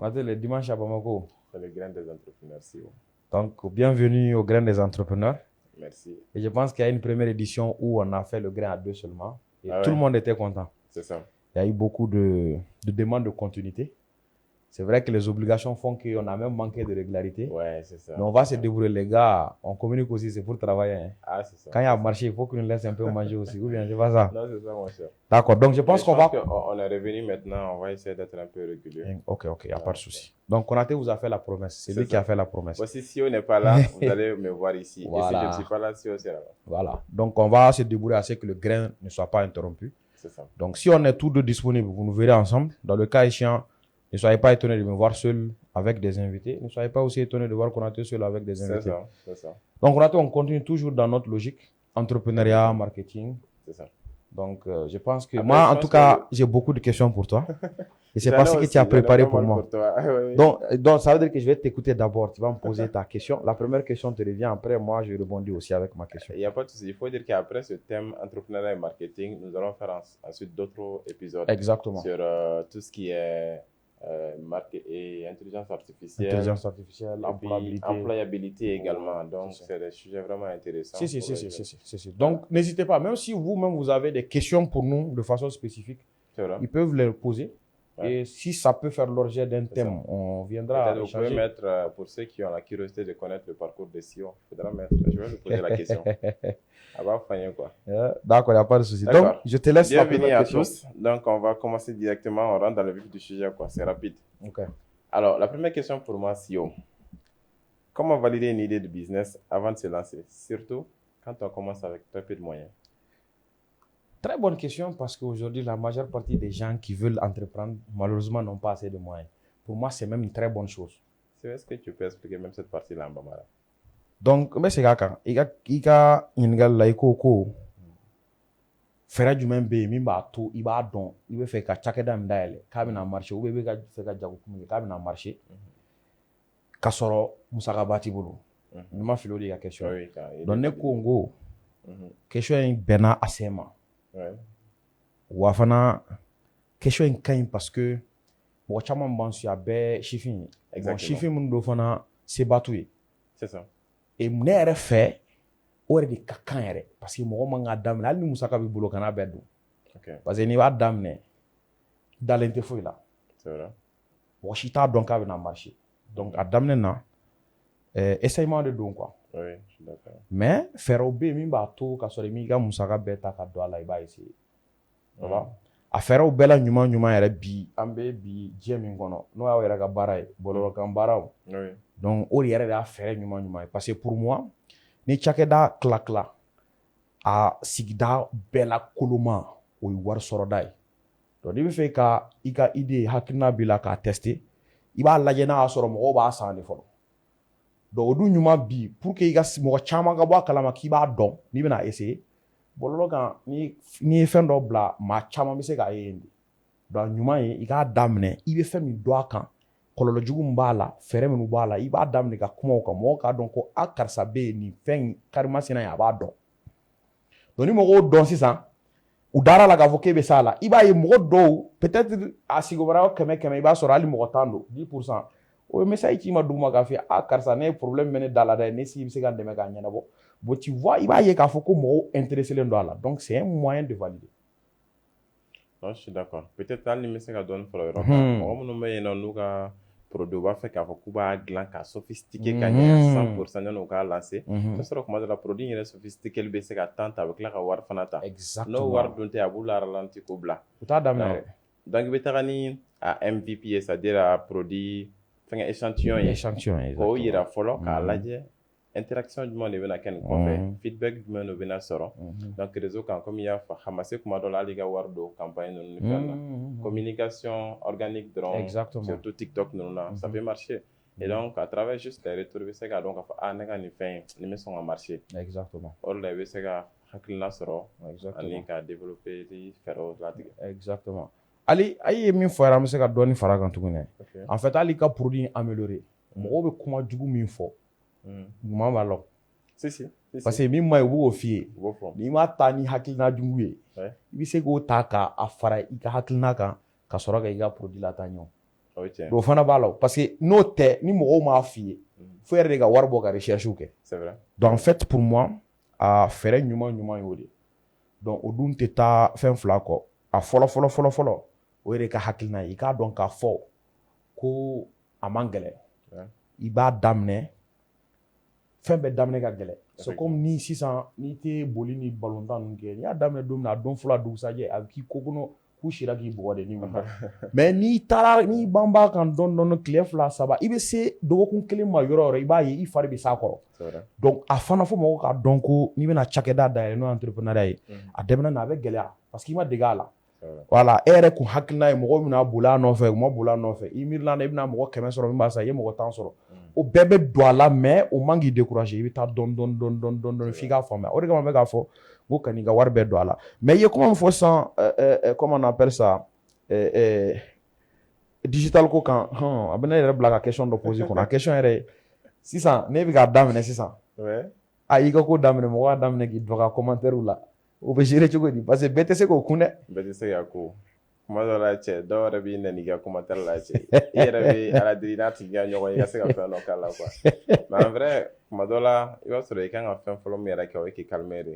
On a dit le dimanche à Bamako. C'est le grain des entrepreneurs, si. Donc, bienvenue au grain des entrepreneurs. Merci. Et je pense qu'il y a une première édition où on a fait le grain à 2 seulement. Et tout ouais. le monde était content. C'est ça. Il y a eu beaucoup de demandes de continuité. C'est vrai que les obligations font qu'on a même manqué de régularité. Ouais, c'est ça. Mais on va se débrouiller, les gars. On communique aussi, c'est pour travailler. Hein. Ah, c'est ça. Quand il y a un marché, il faut qu'on nous laisse un peu manger aussi. Ou bien, c'est pas ça. Non, c'est ça, mon cher. D'accord. Donc, je pense qu'on va. On est revenu maintenant. On va essayer d'être un peu régulier. Ok, il n'y a pas de souci. Donc, Konaté vous a fait la promesse. C'est lui qui a fait la promesse. Voici, si on n'est pas là, vous allez me voir ici. Voilà. Et si je ne suis pas là, si on est là. Voilà. Donc, on va se débrouiller à ce que le grain ne soit pas interrompu. C'est ça. Donc, si on est tous deux disponibles, vous nous verrez ensemble. Dans le cas échéant, ne soyez pas étonnés de me voir seul avec des invités. Ne soyez pas aussi étonnés de voir Konaté seul avec des invités. C'est ça. Donc, Konaté, on continue toujours dans notre logique. Entrepreneuriat, marketing. C'est ça. Donc, je pense que moi, en tout cas, j'ai beaucoup de questions pour toi. Et c'est pas ce que tu as préparé pour moi. Oui. Donc, ça veut dire que je vais t'écouter d'abord. Tu vas me poser ta question. La première question te revient. Après, moi, je rebondis aussi avec ma question. Il n'y a pas de souci. Il faut dire qu'après ce thème entrepreneuriat et marketing, nous allons faire ensuite d'autres épisodes. Exactement. Sur tout ce qui est et intelligence artificielle, employabilité également. Donc, c'est des sujets vraiment intéressants. Si. Donc, n'hésitez pas. Même si vous-même, vous avez des questions pour nous de façon spécifique, ils peuvent les poser. Ouais. Et si ça peut faire l'objet d'un thème, on viendra échanger. Vous pouvez mettre, pour ceux qui ont la curiosité de connaître le parcours des CEO, je vais vous poser la question. Quoi. D'accord, il n'y a pas de souci. Donc, je te laisse la première question. Bienvenue à tous. Donc, on va commencer directement. On rentre dans le vif du sujet. C'est rapide. Okay. Alors, la première question pour moi, CEO. Comment valider une idée de business avant de se lancer? Surtout quand on commence avec très peu de moyens. Très bonne question parce qu'aujourd'hui, la majeure partie des gens qui veulent entreprendre, malheureusement, n'ont pas assez de moyens. Pour moi, c'est même une très bonne chose. Est-ce que tu peux expliquer même cette partie-là en Bambara? Donc, c'est ça. Il y a une laïko. Fera du même bé, mimba tout, il va donc, il veut faire qu'à chaque dame d'aile, kabina marché, ou bébé fait qu'à jago kumé, kabina marché. Kasoro, musaka bati bolo. Ne m'a filé la question. Donc, ne Congo, question est bena asema. Wafana question est quand parce que bon chama bansu ya be chifin. Bon chifin mun do fana c'est batoué. C'est ça. Et ne yɛrɛ fait o de ka kan yɛrɛ parce que mɔgɔ man ka daminɛ hali ni musaka b'i bolo kana bɛɛ dun. Parce que n'i b'a daminɛ dalen tɛ foyi la. C'est vrai. Mɔgɔ si t'a dɔn k'a bɛna marcher. Donc a daminɛ na essayement de don quoi. Oui, je suis d'accord. Mais fɛɛrɛw bɛ yen min b'a to ka sɔrɔ i m'i ka musaka bɛɛ ta ka don a la i b'a essayer. A fɛɛrɛw bɛɛ la ɲuman yɛrɛ bi an bɛ bi diɲɛ min kɔnɔ n'o y'aw yɛrɛ ka baara ye bɔlɔlɔkan baaraw. Oui. Donc o de yɛrɛ de y'a fɛɛrɛ ɲuman ye parce que pour moi ni cakɛda tila a sigida bɛɛ la koloma o ye wari sɔrɔda ye. Donc n'i bɛ fɛ ka i ka idée hakilina b'i la k'a tester i b'a lajɛ n'a y'a sɔrɔ mɔgɔw b'a san de fɔlɔ. Donc o dun ɲuman bi pour que i ka mɔgɔ caman ka bɔ a kalama k'i b'a dɔn n'i bɛna essayer bɔlɔlɔ kan n'i ye fɛn dɔ bila maa caman bɛ se k'a ye yen de. Donc ɲuman ye i k'a daminɛ i bɛ fɛn min dɔn a kan kɔlɔlɔ jugu min b'a la fɛɛrɛ minnu b'a la i b'a daminɛ ka kuma o kan mɔgɔw k'a dɔn ko a karisa bɛ yen nin fɛn in karimasina ye a b'a dɔn. Donc ni mɔgɔw dɔn sisan u dara la k'a fɔ k'e bɛ s'a la i b'a ye mɔgɔ dɔw peut-être a sigibara 100 i b'a sɔrɔ hali mɔgɔ 10 don 10%. O ye message ci ma duguma k'a fɔ karisa ne problème bɛ ne da la dɛ ne si bɛ se ka dɛmɛ k'a ɲɛnabɔ. Bon tu vois i b'a ye k'a fɔ ko mɔgɔw intéressé don a la donc c'est un moyen de valider. Non, je suis d'accord. Peut-être hali ni bɛ se ka dɔɔni fara yɔrɔ kan mɔgɔ minnu bɛ yen nɔ n'u ka produit u b'a fɛ k'a fɔ k'u b'a dilan ka sophistiqué ka ɲɛ 100% yanni u k'a lancer. N'a sɔrɔ kuma dɔ la produit in yɛrɛ sophistiqué bɛ se ka temps ta a bɛ tila ka wari fana ta. Exactement. N'o wari dun tɛ a b'u la ralenti k'o bila. U t'a daminɛ. Donc i bɛ taga ni a MVP ye c'est-à-dire a produit fɛngɛ échantillon ye. Échantillon ye. K'o yira fɔlɔ k'a lajɛ interaction jumɛn de bɛna kɛ nin kɔfɛ feedback jumɛn de bɛna sɔrɔ. Donc réseau kan comme i y'a fɔ a ma se kuma dɔ la hali i ka wari don campagne ninnu ni fɛn na. Communication organique dɔrɔn surtout TikTok ninnu na ça peut marcher. Et donc à travers juste les retours i bɛ se k'a dɔn k'a fɔ ne ka nin fɛn in nin bɛ sɔn ka marcher. Exactement. O de la i bɛ se ka hakilina sɔrɔ ani ka développer fɛɛrɛw latigɛ. Exactement. Ali a ye min fɔ yɛrɛ an bɛ se ka dɔɔni fara kan tuguni. En fait hali ka produit améliorer mɔgɔw bɛ kuma jugu min fɔ ɲuman b'a la. Parce que min ma ye u b'o f'i ye n'i m'a ta ni hakilina jugu ye i bɛ se k'o ta k'a fara i ka hakilina kan ka sɔrɔ ka i ka produit lataa ɲɛ. o fana b'a la parce que n'o tɛ ni mɔgɔw m'a f'i ye fo yɛrɛ de ka wari bɔ ka recherche kɛ c'est vrai donc en fait pour moi a fɛɛrɛ ɲuman y'o de donc o dun tɛ taa fɛn fila kɔ a fɔlɔ o yɛrɛ ka hakilina ye i k'a dɔn k'a fɔ ko a man gɛlɛn i b'a daminɛ fɛn bɛɛ daminɛ ka gɛlɛn c'est comme ni sisan n'i tɛ boli ni balontan ninnu kɛ n'i y'a daminɛ don min na a don fɔlɔ a dugusajɛ a bɛ k'i ko kɔnɔ k'u sera k'i bugɔ de ni wuli mais n'i banbaa kan dɔɔni tile 2 3 i bɛ se dɔgɔkun 1 ma yɔrɔ o yɔrɔ i b'a ye i fari bɛ s'a kɔrɔ donc a fana fɔ mɔgɔw k'a dɔn ko n'i bɛna cakɛda dayɛlɛ n'o ye entrepreneuriat ye a daminɛ na a bɛ gɛlɛya parce que i ma dege a la voilà e yɛrɛ kun hakilina ye mɔgɔw bɛna boli a nɔfɛ u ma boli a nɔfɛ i miirila i bɛna mɔgɔ 100 sɔrɔ min b'a san i ye mɔgɔ 10 sɔrɔ o bɛɛ bɛ don a la mais o man k'i décourager i bɛ taa dɔɔni f'i k'a faamuya o de kama n bɛ k'a fɔ ko ka n'i ka wari bɛɛ don a la mais i ye kuma min fɔ sisan comment on appelle ça digital ko kan a bɛ ne yɛrɛ bila ka question dɔ poser kɔnɔ a question yɛrɛ sisan ne bɛ k'a daminɛ sisan a y'i ka ko daminɛ mɔgɔ y'a daminɛ k'i dɔgɔya commentaire la o bɛ gérer cogo di parce que bɛɛ tɛ se k'o kun dɛ bɛɛ tɛ se k'a ko kuma dɔ la cɛ dɔw yɛrɛ b'i nɛni i ka commentaire la cɛ i yɛrɛ bɛ ala deli n'a tigi ka ɲɔgɔn ye i ka se ka fɛn dɔ k'a la quoi mais en vrai kuma dɔ la i b'a sɔrɔ i kan ka fɛn fɔlɔ min yɛrɛ kɛ o ye k'i calmer de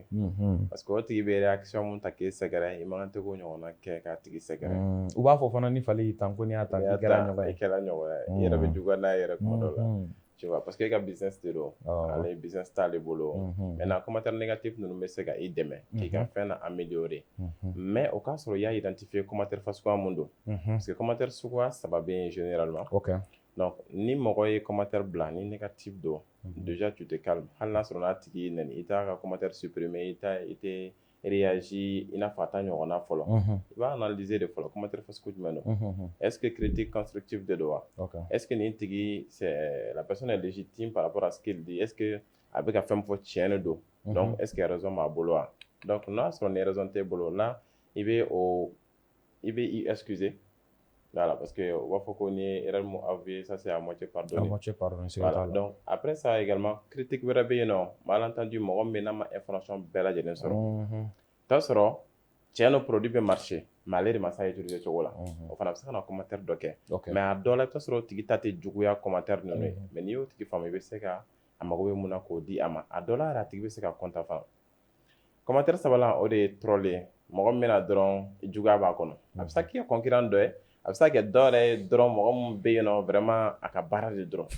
parce que o tigi bɛ réaction mun ta k'e sɛgɛrɛ i man kan tɛ k'o ɲɔgɔnna kɛ k'a tigi sɛgɛrɛ u b'a fɔ fana ni fali y'i tan ko n'i y'a tan i kɛra ɲɔgɔn ye i kɛra ɲɔgɔn ye i yɛrɛ bɛ juguya n'a yɛrɛ kuma dɔ la tu vois parce que e ka business de don ale business t'ale bolo maintenant commentaire négatif ninnu bɛ se ka i dɛmɛ k'i ka fɛn na améliorer mais o k'a sɔrɔ i y'a identifier commentaire fasuguya mun don parce que commentaire suguya 3 bɛ yen généralement donc ni mɔgɔ ye commentaire bila ni négatif don déjà tu te calmes hali n'a sɔrɔ n'a tigi y'i nɛni i t'a ka commentaire supprimer i tɛ réagir i n'a fɔ a ta ɲɔgɔnna fɔlɔ i b'a analyser de fɔlɔ commentaire fasugu jumɛn don est-ce que critique constructive de don wa est-ce que nin tigi c'est la personne est légitime par rapport à ce qu'il dit est-ce que a bɛ ka fɛn fɔ tiɲɛ de don donc est-ce que raison b'a bolo wa donc n'a sɔrɔ ni raison t'e bolo là i bɛ i excuser voilà parce que on va faut qu'on ait erreur mu avoué ça c'est à moitié pardonné voilà donc après ça également critique wɛrɛ bɛ yen nɔ malentendu mɔgɔ min n'a ma information bɛɛ lajɛlen sɔrɔ t'a sɔrɔ tiɲɛ no produit bɛ marché mais ale de ma s'a utiliser cogo la o fana bɛ se ka na commentaire dɔ kɛ mais a dɔw la i bɛ t'a sɔrɔ o tigi ta tɛ juguya commentaire ninnu ye mais n'i y'o tigi faamu i bɛ se ka a mago bɛ mun na k'o di a ma a dɔw la yɛrɛ a tigi bɛ se ka content fana commentaire sabanan o de ye troll ye mɔgɔ min bɛna dɔrɔn juguya b'a kɔnɔ a bɛ se k'i ka concurrent dɔ ye a bɛ se ka kɛ dɔ yɛrɛ ye dɔrɔn mɔgɔ min bɛ yen nɔ vraiment a ka baara de dɔrɔn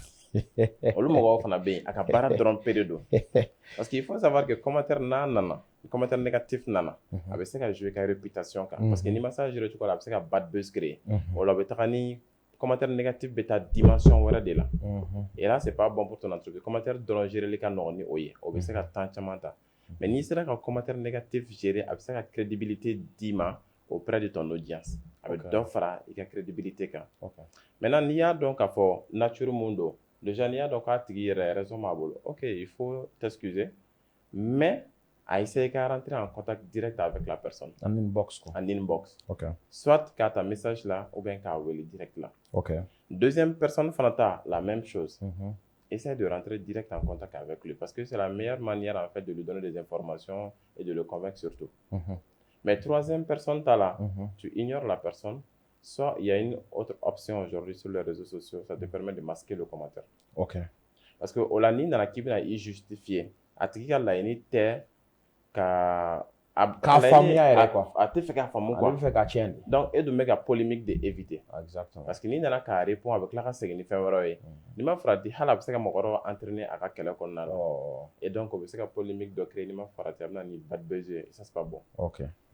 olu mɔgɔw fana bɛ yen a ka baara dɔrɔn pe de don parce que il faut savoir que commentaire n'a nana commentaire négatif nana a bɛ se ka jouer ka réputation kan parce que n'i ma se a jouer cogo la a bɛ se ka bad buzz créer o la o bɛ taga ni commentaire négatif bɛ taa dimension wɛrɛ de la et là c'est pas bon pour ton entreprise commentaire dɔrɔn gérer ka nɔgɔn ni o ye o bɛ se ka temps caman ta mais n'i sera ka commentaire négatif gérer a bɛ se ka crédibilité d'i ma auprès de ton audience a bɛ dɔ fara i ka crédibilité kan maintenant n'i y'a dɔn k'a fɔ nature mun don déjà n'i y'a dɔn k'a tigi yɛrɛ raison b'a bolo ok il faut t'excuser mais a essayer ka rentrer en contact direct avec la personne en inbox quoi en inbox soit k'a ta message là ou bien k'a wele direct là deuxième personne fana ta la même chose essaie de rentrer direct en contact avec lui parce que c'est la meilleure manière en fait de lui donner des informations et de le convaincre surtout mais troisième personne t'as là tu ignores la personne soit il y a une autre option aujourd'hui sur les réseaux sociaux ça te permet de masquer le commentaire parce que o la ni nana k'i bɛna i justifier a tigi ka laɲini tɛ ka k'a faamuya yɛrɛ quoi a tɛ fɛ k'a faamu quoi a bɛ fɛ k'a tiɲɛ de donc e dun bɛ ka polémique de éviter exactement parce que n'i nana k'a répond a bɛ tila ka segin ni fɛn wɛrɛ ye n'i ma farati hali a bɛ se ka mɔgɔ wɛrɛ entraîner a ka kɛlɛ kɔnɔna la et donc o bɛ se ka polémique dɔ créer n'i ma farati a bɛ na ni bad buzz ye ça c'est pas bon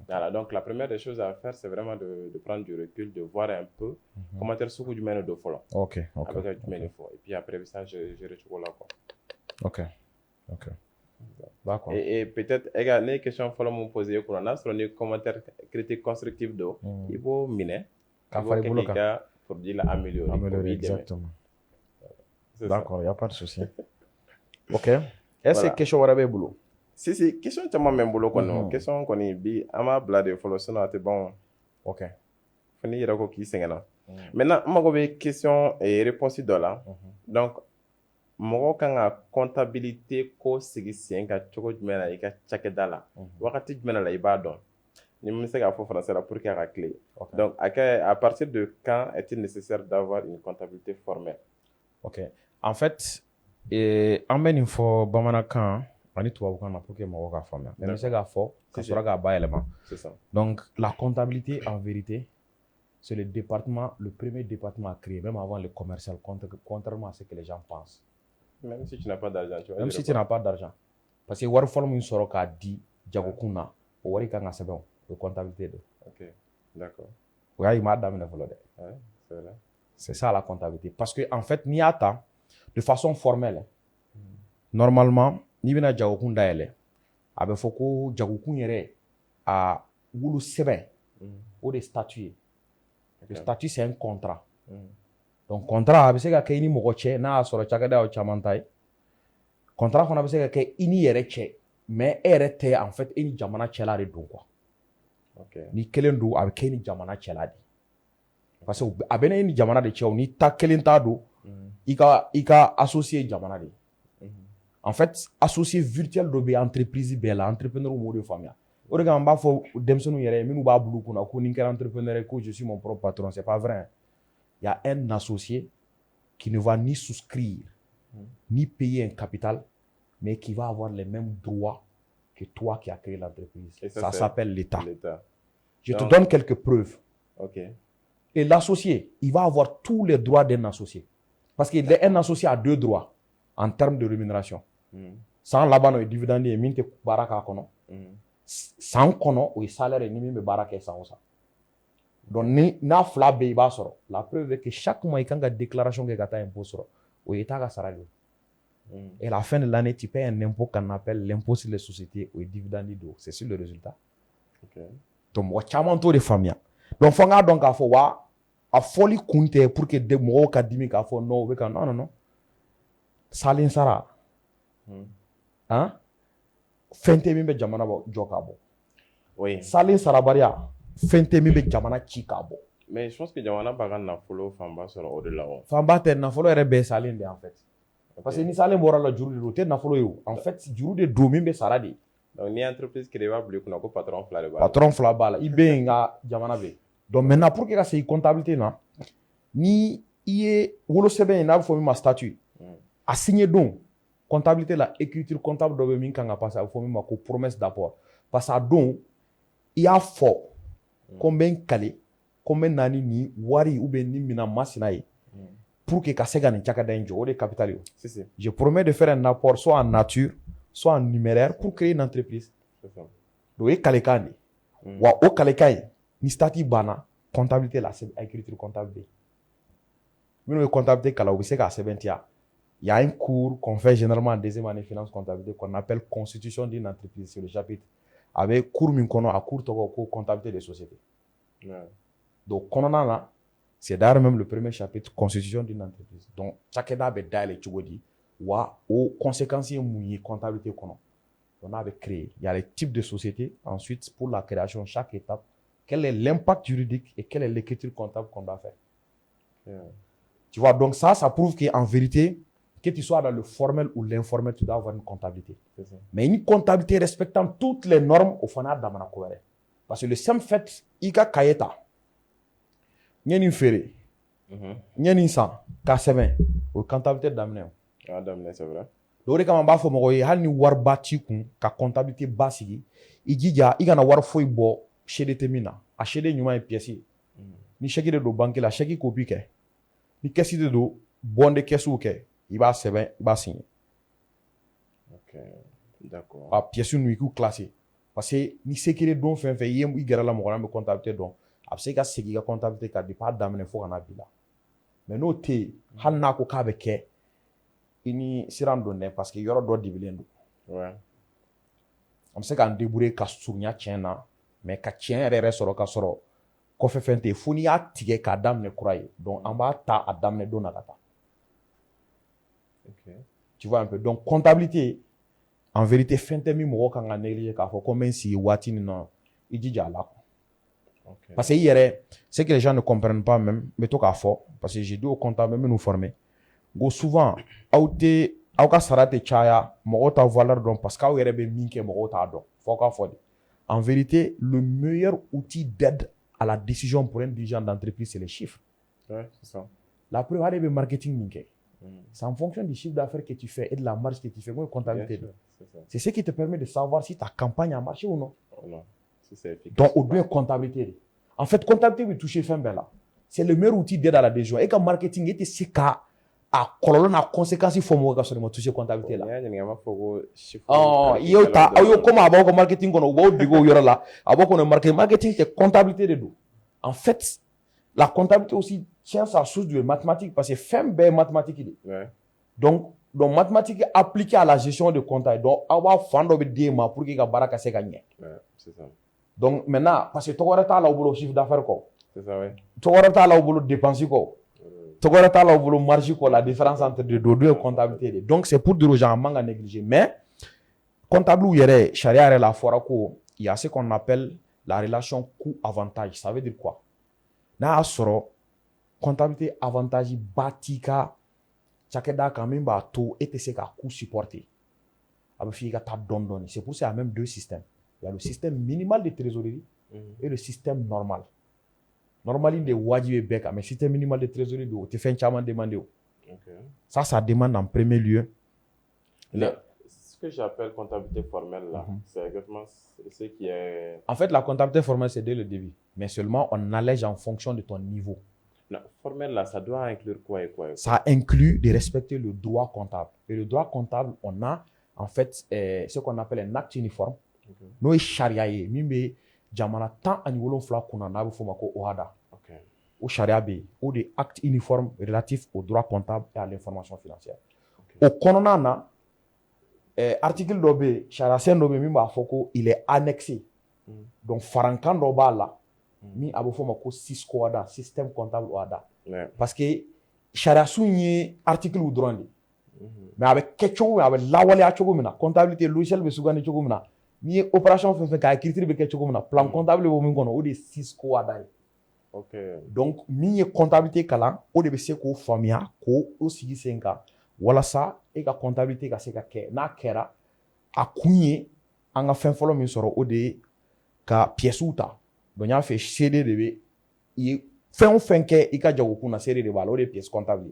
voilà donc la première des choses à faire c'est vraiment de prendre du recul de voir un peu commentaire sugu jumɛn de don fɔlɔ a bɛ ka jumɛn de fɔ et puis après bɛ se gérer cogo la quoi d'accord et peut-être ne ye question fɔlɔ mun poser e kunna n'a sɔrɔ ni commentaire critique constructive don i b'o minɛ k'a fara i bolo kan k'i ka produit la améliorer exactement d'accord y a pas de souci ok est-ce que question wɛrɛ b'e bolo si question caman bɛ n bolo kɔni question kɔni bi an b'a bila de fɔlɔ sinon a tɛ ban ok fo n'i yɛrɛ ko k'i sɛgɛnna maintenant n mago bɛ question réponse dɔ la donc mɔgɔ kan ka comptabilité ko sigi sen kan cogo jumɛn na i ka cakɛda la wagati jumɛn la i b'a dɔn Ni mun bɛ se k'a fɔ français la pour que a ka clé. Ok. Donc à partir de quand est-il nécessaire d'avoir une comptabilité formelle? Ok. En fait, an bɛ nin fɔ bamanankan ani tubabukan na pour que mɔgɔw k'a faamuya. Mais n bɛ se k'a fɔ ka sɔrɔ k'a bayɛlɛma. C'est ça. Donc, la comptabilité, en vérité, c'est le premier département à créer, même avant le commercial, contrairement à ce que les gens pensent. Même si tu n'as pas d'argent, tu vois. Même si tu n'as pas d'argent. Parce que wari fɔlɔ min sɔrɔ k'a di jagokun na, o wari kan ka sɛbɛn o ye comptabilité de. Ok, d'accord. O y'a ye i m'a daminɛ fɔlɔ dɛ. Ouais, c'est vrai. C'est ça la comptabilité. Parce que, en fait, n'i y'a ta, de façon formelle, normalement, n'i bɛna jagokun dayɛlɛ, a bɛ fɔ ko jagokun yɛrɛ a wolo sɛbɛn, o de ye statut ye. Le statut, c'est un contrat. Donc, contrat, a bɛ se ka kɛ i ni mɔgɔ cɛ, n'a y'a sɔrɔ cakɛda y'o caman ta ye. Contrat fana bɛ se ka kɛ i ni yɛrɛ cɛ, mais e yɛrɛ tɛ, en fait, e ni jamana cɛla de don quoi. Ok. Ni kelen don, a bɛ kɛ i ni jamana cɛla de. Parce que a bɛ ne ni jamana de cɛ, ni ta kelen t'a don, i ka associé jamana de. En fait, associé virtuel dɔ bɛ entreprise bɛɛ la, entrepreneur m'o de faamuya. O de kama n b'a fɔ denmisɛnninw yɛrɛ minnu b'a bulu kunna ko ni n kɛra entrepreneur ye ko je suis mon propre patron, c'est pas vrai. Il y a un associé qui ne va ni souscrire, ni payer un capital, mais qui va avoir les mêmes droits que toi qui as créé l'entreprise. Ça s'appelle l'État. Je te donne quelques preuves. Ok. Et l'associé, il va avoir tous les droits d'un associé. Parce qu'un associé a 2 droits en termes de rémunération. Sans laban o dividende ye min tɛ baara k'a kɔnɔ. San kɔnɔ o ye salaire ni min bɛ baara kɛ san o san. Donc n'a fila bɛɛ i b'a sɔrɔ. La preuve est que chaque mois i kan ka déclaration kɛ ka taa impôt sɔrɔ. O ye État ka sara de ye. Et à la fin de l'année, tu payes un impôt qu'on appelle l'impôt sur les sociétés ou dividende do. C'est sur le résultat. Ok. Donc mɔgɔ caman t'o de faamuya. Donc fɔ n k'a dɔn k'a fɔ wa a fɔli kun tɛ pour que mɔgɔw ka dimi k'a fɔ non o bɛ ka non. Salen sara. Hein? Fɛn tɛ min bɛ jamana jɔ k'a bɔ. Oui. Salen sarabaliya fɛn tɛ min bɛ jamana ci k'a bɔ. Mais je pense que jamana b'a ka nafolo fanba sɔrɔ o de la o. Fanba tɛ nafolo yɛrɛ bɛɛ salen de en fait. Parce que ni salen bɔra la juru de don o tɛ nafolo ye o. En fait juru de don min bɛ sara de. Donc ni entreprise créée b'a bila i kunna ko patron fila de b'a la. Patron fila b'a la i bɛ yen nka jamana bɛ yen. Donc maintenant pour que ka segin comptabilité na ni i ye wolosɛbɛn in n'a bɛ fɔ min ma statut a signé don comptabilité la écriture comptable dɔ bɛ min kan ka passer a bɛ fɔ min ma ko promesse d'apport parce que a don i y'a fɔ ko n bɛ n kale ko n bɛ na ni nin wari ou bien ni minɛn masina ye pour que ka se ka nin cakɛda in jɔ o de ye capital ye o. Je promets de faire un apport soit en nature soit en numéraire pour créer une entreprise. Donc o ye kalekan de ye wa o kalekan in ni statut banna comptabilité la écriture comptable bɛ yen minnu ye comptabilité kalan u bɛ se k'a sɛbɛntiya. Il y a un cours qu'on fait généralement en deuxième année finance comptabilité qu'on appelle constitution d'une entreprise sur le chapitre. Avec cours min kono a cours tɔgɔ ko comptabilité des sociétés. Donc kɔnɔna na c'est d'ailleurs même le premier chapitre constitution d'une entreprise. Donc cakɛda bɛ dayɛlɛ cogo di wa o conséquences ye mun ye comptabilité kɔnɔ. Donc n'a bɛ créer. Il y a les types de sociétés. Ensuite pour la création chaque étape quel est l'impact juridique et quelle est l'écriture comptable qu'on doit faire. Tu vois donc ça prouve qu'en vérité que tu sois dans le formel ou l'informel, tu dois avoir une comptabilité. Mais une comptabilité respectant toutes les normes au fana damana ko wɛrɛ. Parce que le simple fait i ka cahier ta n ye nin feere n ye nin san k'a sɛbɛn o ye comptabilité daminɛ o. Ah daminɛ c'est vrai. Donc o de kama n b'a fɔ mɔgɔw ye hali ni wariba t'i kun ka comptabilité ba sigi i jija i kana wari foyi bɔ seede tɛ min na a seede ɲuman ye pièce ye. Ni chèque de don banque la chèque copie kɛ ni caisse de don bon de caisse kɛ i b'a sɛbɛn i b'a signer. Ok, d'accord. A pièce nu i k'u classer parce que ni sekere don fɛn fɛn i ye i gɛrɛ la mɔgɔ la min bɛ comptabilité dɔn a bɛ se ka segin i ka comptabilité kan depuis a daminɛ fo ka n'a bi la mais n'o tɛ yen hali n'a ko k'a bɛ kɛ i ni siran don dɛ parce que yɔrɔ dɔ dibilen don. Ouais. An bɛ se k'an débrouiller ka surunya tiɲɛ na mais ka tiɲɛ yɛrɛ sɔrɔ ka sɔrɔ kɔfɛ fɛn tɛ yen fo n'i y'a tigɛ k'a daminɛ kura ye donc an b'a ta a daminɛ don na ka taa. Ok. Tu vois un peu. Donc, comptabilité, en vérité, fɛn tɛ min mɔgɔ kan ka négliger k'a fɔ ko n bɛ n sigi waati nin na i jija a la. Okay. Parce que i yɛrɛ, c'est que les gens ne comprennent pas même, n bɛ to k'a fɔ parce que j'ai dit aux comptables minnu former ngo souvent aw ka sara tɛ caya mɔgɔw ta valeur dɔn parce que aw yɛrɛ bɛ min kɛ mɔgɔw t'a dɔn fɔ k'a fɔ de. en vérité, le meilleur outil d'aide à la décision pour un dirigeant d'entreprise, c'est les chiffres. Ouais, c'est ça. La preuve, c'est le marketing. C'est en fonction du chiffre d'affaires que tu fais et de la marge que tu fais. Comptabilité. C'est ce qui te permet de savoir si ta campagne a marché ou non. Oh non. Si c'est efficace. Donc, au bien comptabilité. En fait, comptabilité veut toucher fin là. C'est le meilleur outil d'aide à la décision. Et comme marketing, il c'est qu'à colonne conséquence il faut moi sur toucher comptabilité là. Oh, yo ta yo comme avant marketing on va digo yora là. Avant qu'on marketing c'est comptabilité de dos. En fait, la comptabilité aussi tient sa source de mathématiques parce que fin mathématiques. Ouais. Donc mathématiques appliquées à la gestion de comptabilité. Donc avoir fond de déma pour que baraka se gagne. Ouais, c'est ça. Donc maintenant parce que tu auras ta là au chiffre d'affaires quoi. C'est ça ouais. Tu auras ta là au dépenses quoi. Tu auras ta là au marge quoi, la différence entre les deux et comptabilité. Donc c'est pour dire aux gens manga négliger mais comptable ou yere charia la fora ko il y a ce qu'on appelle la relation coût avantage. Ça veut dire quoi? Na soro comptabilité avantage batika chakeda quand même ba to et c'est ka coût supporté. Avec fi ka ta don. C'est pour ça il y a même deux systèmes. Il y a le système minimal de trésorerie et le système normal. Normalement, les wajib beka, mais système minimal de trésorerie, tu fais un chaman demandé. Ça demande en premier lieu. Ce que j'appelle comptabilité formelle, là, c'est exactement ce qui est. En fait, la comptabilité formelle, c'est dès le début. Mais seulement, on allège en fonction de ton niveau. La formelle, là, ça doit inclure quoi et quoi? Ça inclut de respecter le droit comptable. Et le droit comptable, on a en fait ce qu'on appelle un acte uniforme. Nous, charia, mimbe. Jamana tant à niveau fla kuna na bifo mako OHADA. Au charia B, ou des actes uniformes relatifs au droit comptable et à l'information financière. Au kononana, article d'obé, charia sen d'obé mimba foko, il est annexé. Donc farankan d'oba là, mi abofo mako Cisco OHADA, système comptable OHADA. Parce que charia sougne article ou droit. Mais avec quelque chose, avec lawale a chogomina, comptabilité logiciel be sougani chogomina. Ni opération fait ka écriture be quelque chose plan comptable bo min kono o de Cisco OHADA. OK. Donc mi comptabilité kala o de be se ko famia ko o sigi senka wala sa e ka comptabilité ka se ka ke na kera a kunye anga fin folo min soro o de ka pièce uta donc ya fait CD de be i fin ke i ka jago kuna série de balo o de pièce comptable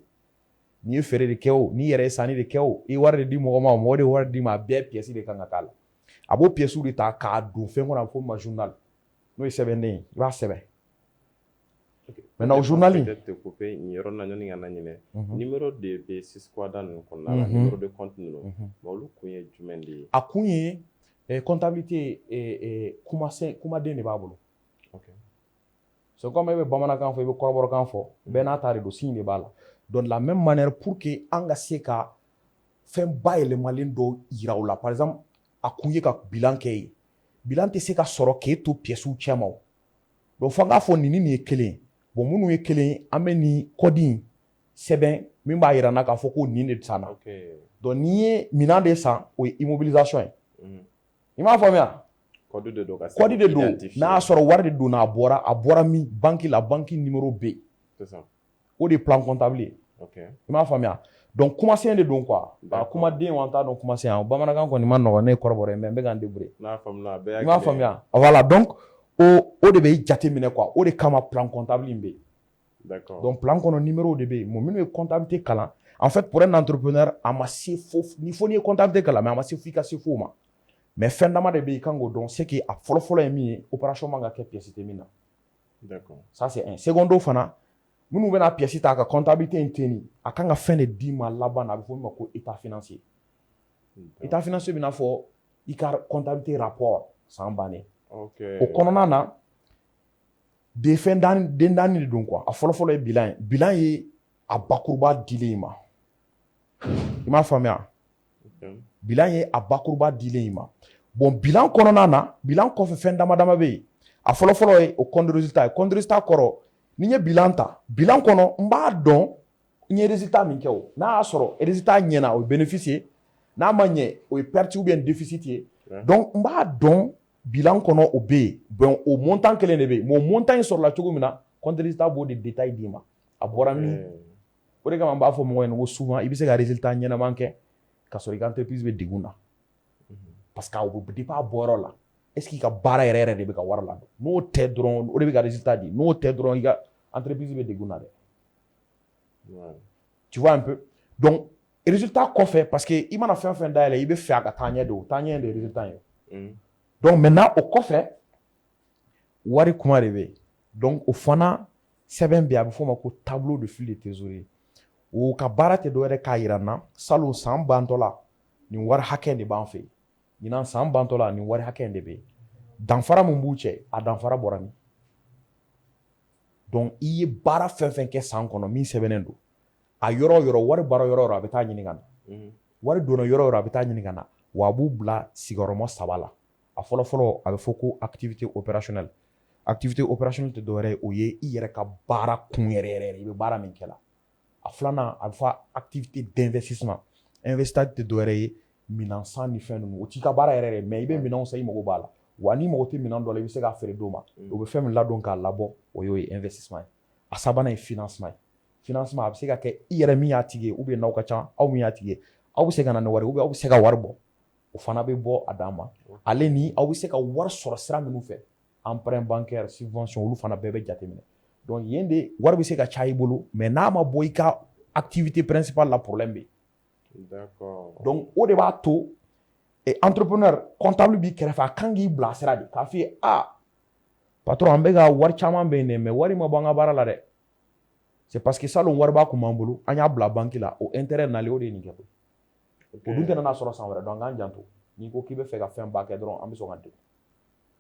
ni fere de keo ni yere sani de keo i war de di mo ma mo de war di ma be pièce de kanga kala abo pièce ou de ta ka do fin ko na fo ma journal no e sebe ne va sebe. Maintenant au journal peut-être te couper nyoro na nyoni ngana nyine numéro de B6 quadran ko na numéro de compte numéro mo lu kunye jumendi a kunye comptabilité kuma de ne ba bolo. OK. C'est comme be bamana kan fo be koroboro kan fo be na tare do signe de bala. Donc de la même manière pour que anga se ka fen ba le malin do iraula par exemple a kunye ka bilan kay bilan te se ka soro ke to pièce ou chama donc fanga fo ni ni kelen bon munu ye kelen ameni coding seben min ba yira na ka fo ko ni ne sana. OK. Donc ni mina de san o immobilisation i m'a faamuya code de do ka code de do n'a soro wari de do na abora mi banque la banque numéro B. C'est ça. O de plan comptable. OK. I m'a faamuya donc commencer de don quoi ba kuma den wanta donc commencer en bamanakan ko ni man no ne korobore mais be gan débrouiller na famna be i m'a faamuya voilà donc o de be jate mine quoi o de kama plan comptable imbe. D'accord. Donc plan kono numéro de be mo minu comptabilité kala en fait pour un entrepreneur amassé faux ni faut ni comptabilité kala mais amassé efficace faux ma mais fondament de be kango donc c'est que a follow mi opération manga ke pièce mina. D'accord. Ça c'est un secondo fana minu bena pièce ta ka comptabilité inteni akanga fin de 10 mois là-bas na fo mako état financier. État financier bina fo ikar comptabilité rapport sans bané. OK. Au konona na de fin d'année donc quoi a follow bilan est a bakurba dilema il m'a famia bilan est a bakurba dilema bon bilan konona na bilan ko fin dama be a follow est au compte résultat koro ni nye bilan ta bilan kono mba don ni résultat min kew na asoro résultat nyena o bénéficier na manye o perte ou bien déficit donc mba don bilan kono o be bon au montant kelen de be mon montant sur la chogumina compte résultat bo de détail dima abora mi o de kama mba fo mo en souvent ibise ga résultat nyena manke ka so entreprise be diguna parce que o be pas boro la est-ce qu'il ka baara yɛrɛ de bɛ ka wari ladon n'o tɛ dɔrɔn o de bɛ ka résultat di n'o tɛ dɔrɔn i ka entreprise bɛ degun na dɛ tu vois un peu donc résultat kɔfɛ parce que i mana fɛn fɛn dayɛlɛ i bɛ fɛ a ka taa ɲɛ de o taa ɲɛ de résultat ye donc maintenant o kɔfɛ wari kuma de bɛ yen donc o fana sɛbɛn bɛ yen a bɛ fɔ o ma ko tableau de flux de trésorerie o ka baara tɛ dɔwɛrɛ k'a yira n na salon san bantɔ la nin wari hakɛ de b'an fɛ yen ɲinan san bantɔ la nin wari hakɛ de bɛ yen danfara min b'u cɛ a danfara bɔra min donc i ye baara fɛn fɛn kɛ san kɔnɔ min sɛbɛnnen don a yɔrɔ o yɔrɔ wari baara yɔrɔ o yɔrɔ a bɛ taa ɲini ka na wari donna yɔrɔ o yɔrɔ a bɛ taa ɲini ka na wa a b'u bila sigiyɔrɔma 3 la a fɔlɔ fɔlɔ a bɛ fɔ ko activité opérationnelle activité opérationnelle tɛ dɔwɛrɛ ye o ye i yɛrɛ ka baara kun yɛrɛ yɛrɛ i bɛ baara min kɛ la a filanan a bɛ fɔ activité d'investissement investissement tɛ dɔwɛrɛ ye minɛn san ni fɛn ninnu o t'i ka baara yɛrɛ yɛrɛ mais i bɛ minɛnw san i mago b'a la wa n'i mago tɛ minɛn dɔ la i bɛ se k'a feere dɔw ma o bɛ fɛn min ladon k'a labɔ o y'o ye investissement ye a sabanan ye financement ye financement a bɛ se ka kɛ i yɛrɛ min y'a tigi ye ou bien n'aw ka ca aw min y'a tigi ye aw bɛ se ka na ni wari ou bien aw bɛ se ka wari bɔ o fana bɛ bɔ a dan ma ale ni aw bɛ se ka wari sɔrɔ sira minnu fɛ emprunt bancaire subvention olu fana bɛɛ bɛ jateminɛ donc yen de wari bɛ se ka ca i bolo mais n'a ma bɔ i ka activité principale la problème bɛ yen d'accord donc o de b'a to entrepreneur comptable b'i kɛrɛfɛ a kan k'i bilasira de k'a f'i ye patron an bɛ ka wari caman bɛ yen dɛ mais wari ma bɔ an ka baara la dɛ c'est parce que salon wari b'a kun b'an bolo an y'a bila banque la o intérêt nalen o de ye nin kɛ koyi o dun tɛna n'a sɔrɔ san wɛrɛ donc an k'an janto n'i ko k'i bɛ fɛ ka fɛn ba kɛ dɔrɔn an bɛ sɔn ka degun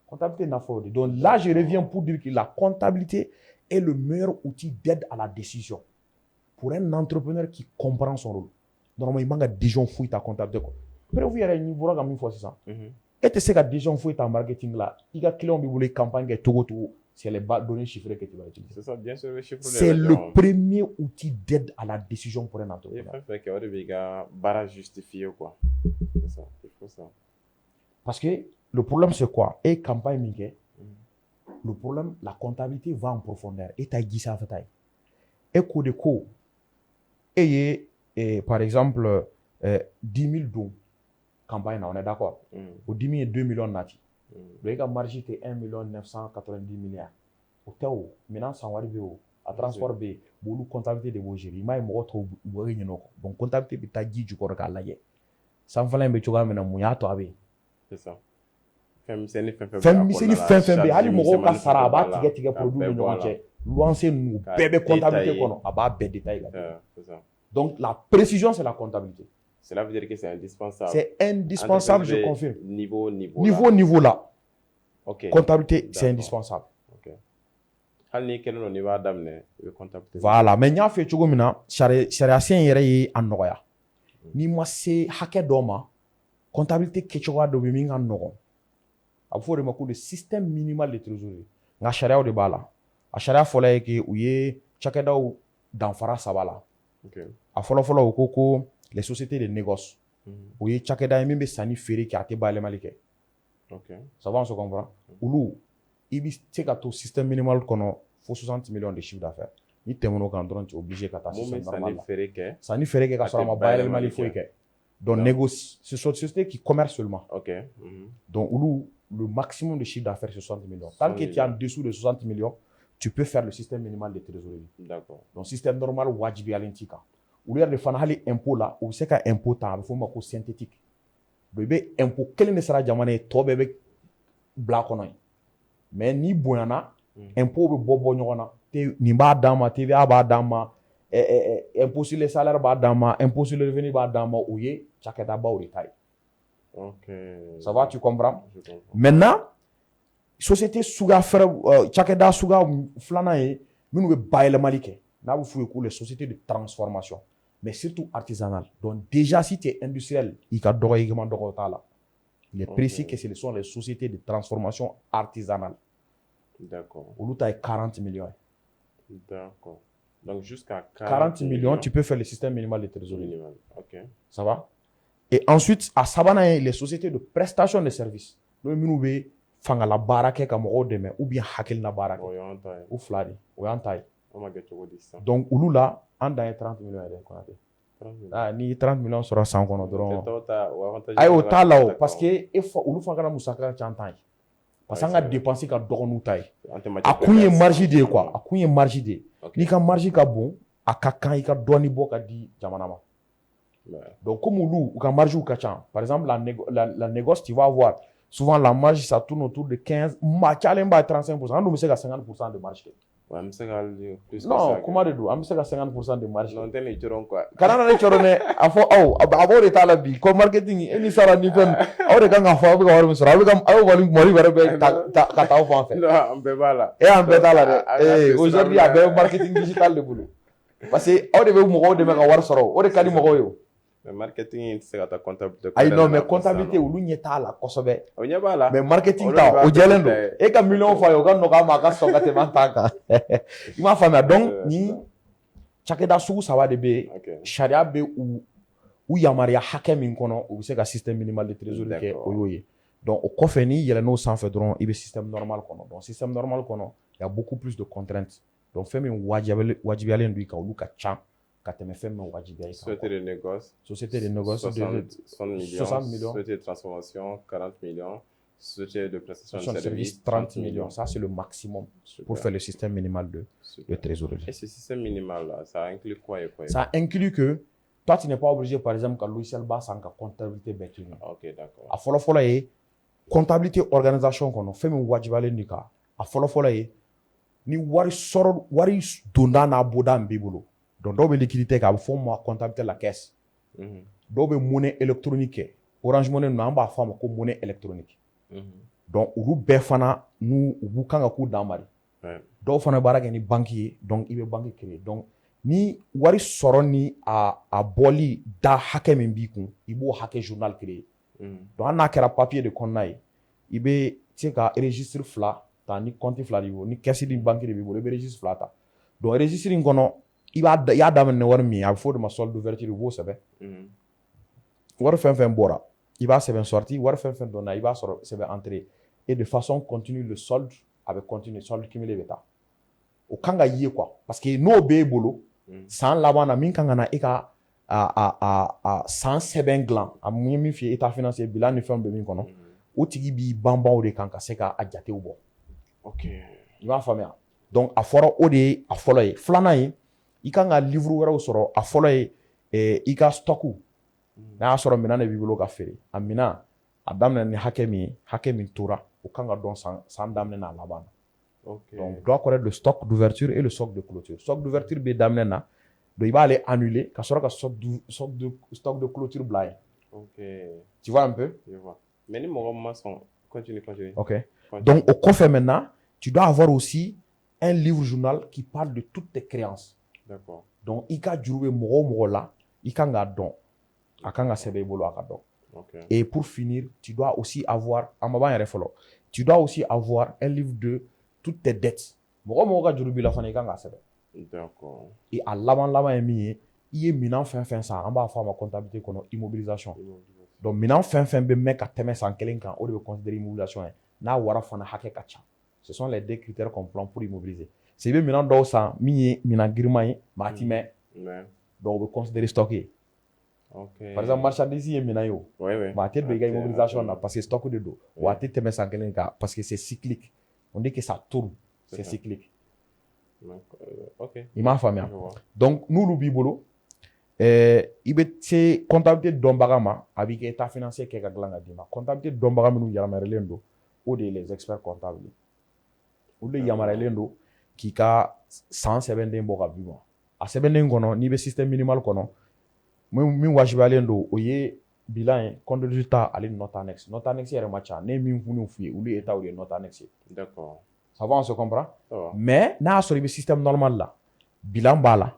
comptabilité nafa o de donc là je reviens pour dire que la comptabilité est le meilleur outil d'aide à la décision pour un entrepreneur qui comprend son rôle normalement il man ka décision foyi ta comptabilité kɔ prévu yɛrɛ n'i bɔra ka min fɔ sisan e tɛ se ka décision foyi ta marketing la i ka client b'i bolo i campagne kɛ cogo o cogo c'est les données chiffrées que tu vas utiliser. C'est ça, bien sûr, les chiffres. C'est le premier outil d'aide à la décision pour un entrepreneur. Il faut que tu aies justifié quoi. C'est ça, il faut ça. Parce que le problème c'est quoi? Et campagne Mickey, le problème, la comptabilité va en profondeur. Et tu as dit ça fait. Et coup de coup, et par exemple 10 000 dons campagne, on est d'accord. Au 10 000 et 2 millions nati. Le marge était 1 990 000 000. Au théo, maintenant ça va arriver à transport B, beaucoup comptabilité de vos gérer. Il m'a dit moi trop donc comptabilité bi ta ji jukɔrɔ k'a lajɛ. San fana in bɛ cogoya min na mun y'a to a bɛ yen. C'est ça. Fɛn misɛnnin fɛn fɛn bɛ yen hali mɔgɔw ka sara a b'a tigɛ tigɛ produit ni ɲɔgɔn cɛ. Luwanse ninnu bɛɛ bɛ comptabilité kɔnɔ a b'a bɛɛ détaillé la. Donc la précision c'est la comptabilité. Cela veut dire que c'est indispensable. C'est indispensable, je confirme. Niveau là. Ok. Comptabilité, c'est indispensable. Ok. Hali quel niveau va d'amener le comptabilité. Voilà, mais n'y a fait cogo mina, sariya sen yɛrɛ ye a nɔgɔya. Ni ma se hakɛ dɔ ma, comptabilité kɛcogoya dɔ bɛ min ka nɔgɔn. A bɛ fɔ o de ma ko le système minimal de trésorerie. Nka sariyaw de b'a la. A sariya fɔlɔ ye que u ye cakɛdaw danfara 3 la. A fɔlɔ fɔlɔ u ko ko les sociétés de négoce. O ye cakɛda ye min bɛ sanni feere kɛ a tɛ bayɛlɛmali kɛ. Ça va on se comprend? Olu i bɛ se ka to système minimal kɔnɔ fo 60 millions de chiffre d'affaires. Ni tɛmɛn'o kan dɔrɔn tu es obligé ka taa système normal la. Sanni feere kɛ ka sɔrɔ a ma bayɛlɛmali foyi kɛ. Donc négoce, ce sont des sociétés qui commercent seulement. Donc olu le maximum de chiffre d'affaires c'est 60 millions. Tant que tu es en dessous de 60 millions, tu peux faire le système minimal de trésorerie. D'accord. Donc système normal wajibiyalen t'i kan. Olu yɛrɛ de fana hali impôt la u bɛ se ka impôt ta a bɛ fɔ o ma ko synthétique. Donc i bɛ impôt kelen de sara jamana ye tɔ bɛɛ bɛ bila kɔnɔ ye. Mais n'i bonyana impôt bɛ bɔ ɲɔgɔn na nin b'a d'an ma TVA b'a d'an ma impôt sur les salaires b'a d'an ma impôt sur le revenu b'a d'an ma o ye cakɛdabaw de ta ye. Ok. Ça va, tu comprends? Maintenant société suguya fɛrɛ cakɛda suguya filanan ye minnu bɛ bayɛlɛmali kɛ n'a bɛ f'u ye ko les sociétés de transformation mais surtout artisanales. Donc déjà si tu es industriel i ka dɔgɔ i ka ma dɔgɔ t'a la. Il est précis que ce sont les sociétés de transformation artisanale. D'accord. Olu ta ye 40 millions. D'accord. Donc jusqu'à 40 millions, tu peux faire le système minimal de trésorerie. Ok. Ça va? Et ensuite, à sabanan ye les sociétés de prestation de services. N'o minnu bɛ fangala baara kɛ ka mɔgɔw dɛmɛ ou bien hakilina baara kɛ. O y'an ta ye. U fila de, o y'an ta ye. O ma kɛ cogo di sisan? Donc olu la an dan ye 30 millions yɛrɛ Konate. Ni 30 millions sɔrɔ san kɔnɔ dɔrɔn. Tɔw ta o avantage. Ayi o t'a la o parce que olu fana ka musaka ka ca tan ye. parce que an ka dépense ka dɔgɔ n'u ta ye En a kun ye marge de ye quoi a kun ye marge de ye Ok. n'i ka marge ka bon a ka kan i ka dɔɔni bɔ ka di jamana ma donc comme olu u ka marge ka ca par exemple la négoce tu vas voir souvent la marge ça tourne autour de 15 maa cayalen b'a 35% an dun bɛ se ka 50% de marge kɛ Ouais, an bɛ se ka plus non kuma de don an bɛ se ka 50% de marge non tɛ nin coron quoi kana na ne cɔrɔ dɛ a fɔ aw a b'o de t'a la bi ko marketing e ni sara ni fɛn aw de kan ka fɔ aw bɛ ka wari min sɔrɔ aw bɛ mɔni wɛrɛ bɛ ka taa aw fan fɛ non an bɛɛ b'a la an bɛɛ t'a la dɛ aujourd'hui a bɛɛ marketing digital de bolo parce que aw de bɛ mɔgɔw dɛmɛ ka wari sɔrɔ o de ka di mɔgɔw ye o mais marketing tɛ se ka taa comptabilité ayi non mais comptabilité olu ɲɛ t'a la kosɛbɛ o ɲɛ b'a la mais marketing ta o jɛlen don e ka miliyɔn fa ye o ka nɔgɔ a ma a ka sɔn ka tɛmɛ an ta kan i m'a faamuya donc ni cakɛda sugu saba de bɛ sariya bɛ u yamaruya hakɛ min kɔnɔ u bɛ se ka système minimal de trésorerie kɛ o y'o ye donc o kɔfɛ n'i yɛlɛnn'o sanfɛ dɔrɔn i bɛ système normal kɔnɔ donc système normal kɔnɔ il y a beaucoup plus de contraintes donc fɛn min wajibiyalen don i kan olu ka ca ka tɛmɛ fɛn min wajibiya i kan société de négoce 60 millions société de transformation 40 millions société de prestation de service 30 millions ça c'est le maximum pour faire le système minimal de trésorerie et ce système minimal là ça inclut quoi et quoi ça inclut que toi tu n'es pas obligé par exemple ka logiciel ba san ka comptabilité bɛɛ to yen ok d'accord a fɔlɔ-fɔlɔ ye comptabilité organisation kɔnɔ fɛn min wajibiyalen don i kan a fɔlɔ-fɔlɔ ye ni wari donda n'a bɔda min b'i bolo donc dɔw bɛ liquidité kɛ a bɛ fɔ o ma comptabilité la caisse dɔw bɛ monnaie électronique kɛ orange monnaie ninnu an b'a fɔ a ma ko monnaie électronique donc olu bɛɛ fana n'u b'u kan ka k'u dan mari dɔw fana bɛ baara kɛ ni banque ye donc i bɛ banque créer donc ni wari sɔrɔ ni a bɔli da hakɛ min b'i kun i b'o hakɛ journal créer donc hali n'a kɛra papier de kɔnɔna ye i bɛ se ka registre fila ta ni compte fila de b'i bolo ni caisse ni banque de b'i bolo i bɛ registre fila ta donc registre in kɔnɔ i y'a daminɛ wari min ye a bɛ fɔ o de ma solde d'ouverture i b'o sɛbɛn wari fɛn fɛn bɔra i b'a sɛbɛn sortie wari fɛn fɛn donna i b'a sɔrɔ sɛbɛn entrée et de façon continue le solde a bɛ continuer solde cumulé bɛ taa o kan ka ye quoi parce que n'o b'e bolo san laban na min kan ka na e ka san sɛbɛn dilan a mun ye min f'i ye état financier bilan ni fɛn bɛ min kɔnɔ o tigi b'i banban o de kan ka se ka a jatew bɔ ok i b'a faamuya donc a fɔra o de ye a fɔlɔ ye filanan ye i kan ka livre wɛrɛw sɔrɔ a fɔlɔ ye i ka stock n'a y'a sɔrɔ minɛn de b'i bolo ka feere a minɛn a daminɛ ni hakɛ min ye hakɛ min tora o kan ka dɔn san daminɛ n'a laban na donc doit connaître le stock d'ouverture et le stock de clôture stock d'ouverture bɛ daminɛ na donc i b'ale annuler ka sɔrɔ ka stock de clôture bila yen tu vois un peu mais ni mɔgɔ ma sɔn continue ok donc au kɔfɛ maintenant tu dois avoir aussi un livre journal qui parle de toutes tes créances d'accord donc i ka juru bɛ mɔgɔ o mɔgɔ la i kan k'a dɔn a kan ka sɛbɛn i bolo a ka dɔn et pour finir tu dois aussi avoir a ma ban yɛrɛ fɔlɔ tu dois aussi avoir un livre de toutes tes dettes mɔgɔ o mɔgɔ ka juru b'i la fana i kan k'a sɛbɛn d'accord et a laban ye min ye i ye minɛn fɛn fɛn san an b'a fɔ a ma comptabilité kɔnɔ immobilisation donc minɛn fɛn fɛn bɛ mɛn ka tɛmɛ san kelen kan o de bɛ considérer immobilisation ye n'a wara fana hakɛ ka ca ce sont les deux critères qu'on prend pour immobiliser c'est i bɛ minɛn dɔw san min ye minɛn giriman ye maa ti mɛn donc o bɛ considérer stock ye par exemple marchandise ye minɛn ye o maa tɛ don i ka immobilisation na parce que stock de don wa a tɛ tɛmɛ san kelen kan parce que c'est cyclique on dit que ça tourne c'est cyclique i m'a faamuya donc n'olu b'i bolo i bɛ se comptabilité dɔnbaga ma a b'i kɛ état financier kɛ ka dilan ka d'i ma comptabilité dɔnbaga minnu yamaruyalen don o de ye les experts comptables olu de yamaruyalen don k'i ka san sɛbɛnden bɔ ka b'i ma a sɛbɛnden kɔnɔ n'i bɛ système minimal kɔnɔ min wajibiyalen don o ye bilan ye compte de résultat ale note annexe yɛrɛ ma ca ne ye min f'u ye olu ye état de ye note annexe d'accord ça va on se comprend mais n'a y'a sɔrɔ i bɛ système normal la bilan b'a la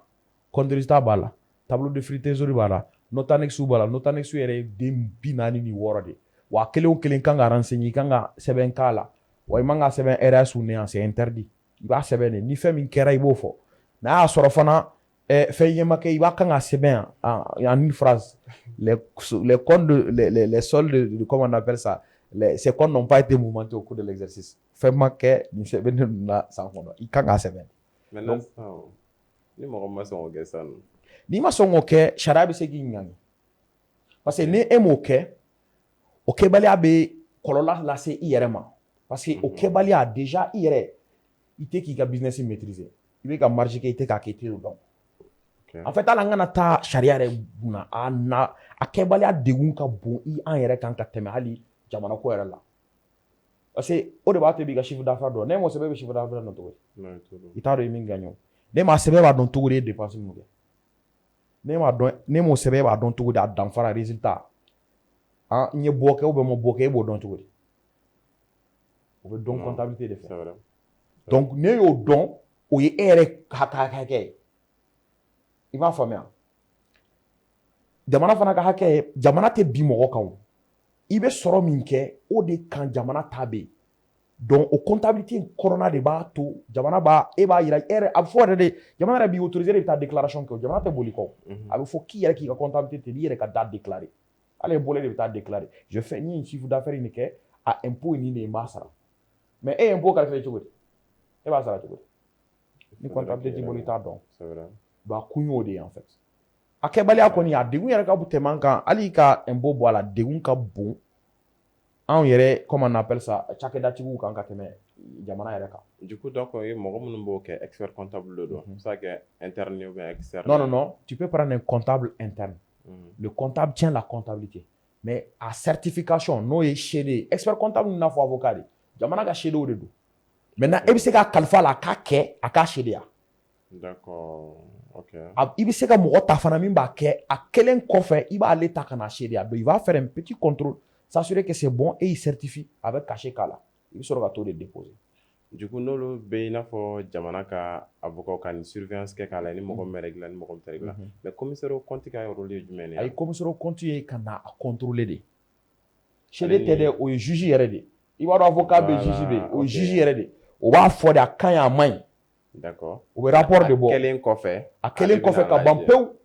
compte de résultat b'a la tableau de flux trésorerie b'a la note annexe b'a la note annexe yɛrɛ ye den 46 de wa kelen o kelen kan ka renseigner i kan ka sɛbɛn k'a la wa i man ka sɛbɛn RS ou néant c'est interdit i b'a sɛbɛn de ni fɛn min kɛra i b'o fɔ n'a y'a sɔrɔ fana fɛn ɲɛma kɛ i b'a kan ka sɛbɛn en une phrase les comptes les soldes comment on appelle ça ces comptes n'ont pas été mouvementés au cours de l'exercice fɛn ma kɛ nin sɛbɛn de ninnu na san kɔnɔ i kan k'a sɛbɛn donc ni mɔgɔ ma sɔn k'o kɛ sisan n'i ma sɔn k'o kɛ sariya bɛ se k'i ɲangi parce que ni e m'o kɛ o kɛbaliya bɛ kɔlɔlɔ lase i yɛrɛ ma parce que o kɛbaliya déjà i yɛrɛ i tɛ k'i ka business maîtriser i bɛ ka marché kɛ i tɛ k'a kɛ i tɛ o dɔn en fait hali an kana taa sariya yɛrɛ kunna a kɛbaliya degun ka bon an yɛrɛ kan ka tɛmɛ hali jamana ko yɛrɛ la parce que o de b'a to i b'i ka chiffre d'affaires dɔn ne m'o sɛbɛn i bɛ chiffre d'affaires dɔn cogo di i t'a dɔn i min gagne ne m'a sɛbɛn b'a dɔn cogo di e dépense min kɛ ne m'o sɛbɛn b'a dɔn cogo di a danfara résultat n ye bɔ kɛ ou bien ma bɔ kɛ e b'o dɔn cogo di o bɛ dɔn comptabilité de fɛ donc ne y'o dɔn o ye e yɛrɛ hakɛ ye i b'a faamuya jamana fana ka hakɛ ye jamana tɛ bin mɔgɔ kan o i bɛ sɔrɔ min kɛ o de kan jamana ta bɛ yen donc o comptabilité in kɔnɔna de b'a to jamana e b'a yira e yɛrɛ a bɛ fɔ yɛrɛ de jamana yɛrɛ b'i autoriser de bɛ taa déclaration kɛ o jamana tɛ boli kɔ a bɛ fɔ k'i yɛrɛ k'i ka comptabilité tɛ n'i yɛrɛ ka da déclarer hali e bɔlen de bɛ taa déclarer je fais ni ye chiffre d'affaires in de kɛ a impôt nin de ye n b'a sara mais e ye impôt calculer cogo di e b'a sara cogo di ni comptabilité t'i bolo i t'a dɔn donc a kun y'o de ye en fait a kɛbaliya kɔni a degun yɛrɛ ka tɛmɛ an kan hali ka impôt bɔ a la degun ka bon anw yɛrɛ comme on appelle ça cakɛdatigiw kan ka tɛmɛ jamana yɛrɛ kan. Du coup donc mɔgɔ minnu b'o kɛ expert comptable de don. Ça kɛ interne ou bien externe. Non, tu peux prendre un comptable interne. Le comptable tient la comptabilité. Mais a certification n'o ye seede expert comptable n'a fɔ avocat de jamana ka seedew de don. Maintenant e bɛ se ka kalifa a la a k'a kɛ a k'a seedeya. D'accord. OK. I bɛ se ka mɔgɔ ta fana min b'a kɛ a kelen kɔfɛ i b'ale ta ka na seedeya donc il va faire un petit contrôle s'assurer que c'est bon et il certifie avec cachet k'a la i bɛ sɔrɔ ka t'o de déposer. Du coup n'olu bɛ i n'a fɔ jamana ka avocat ka ni surveillance kɛ k'a la ni mɔgɔ min règle ni mɔgɔ min tɛ règle mais commissaire au compte ka rôle ye jumɛn ye? Ayi commissaire au compte ye ka na a contrôler de. Seede tɛ dɛ o ye juge yɛrɛ de i b'a dɔn avocat bɛ juge bɛ o ye juge yɛrɛ de o b'a fɔ de a ka ɲi a man ɲi. D'accord. O bɛ rapport de bɔ. A kelen kɔfɛ ka ban pewu.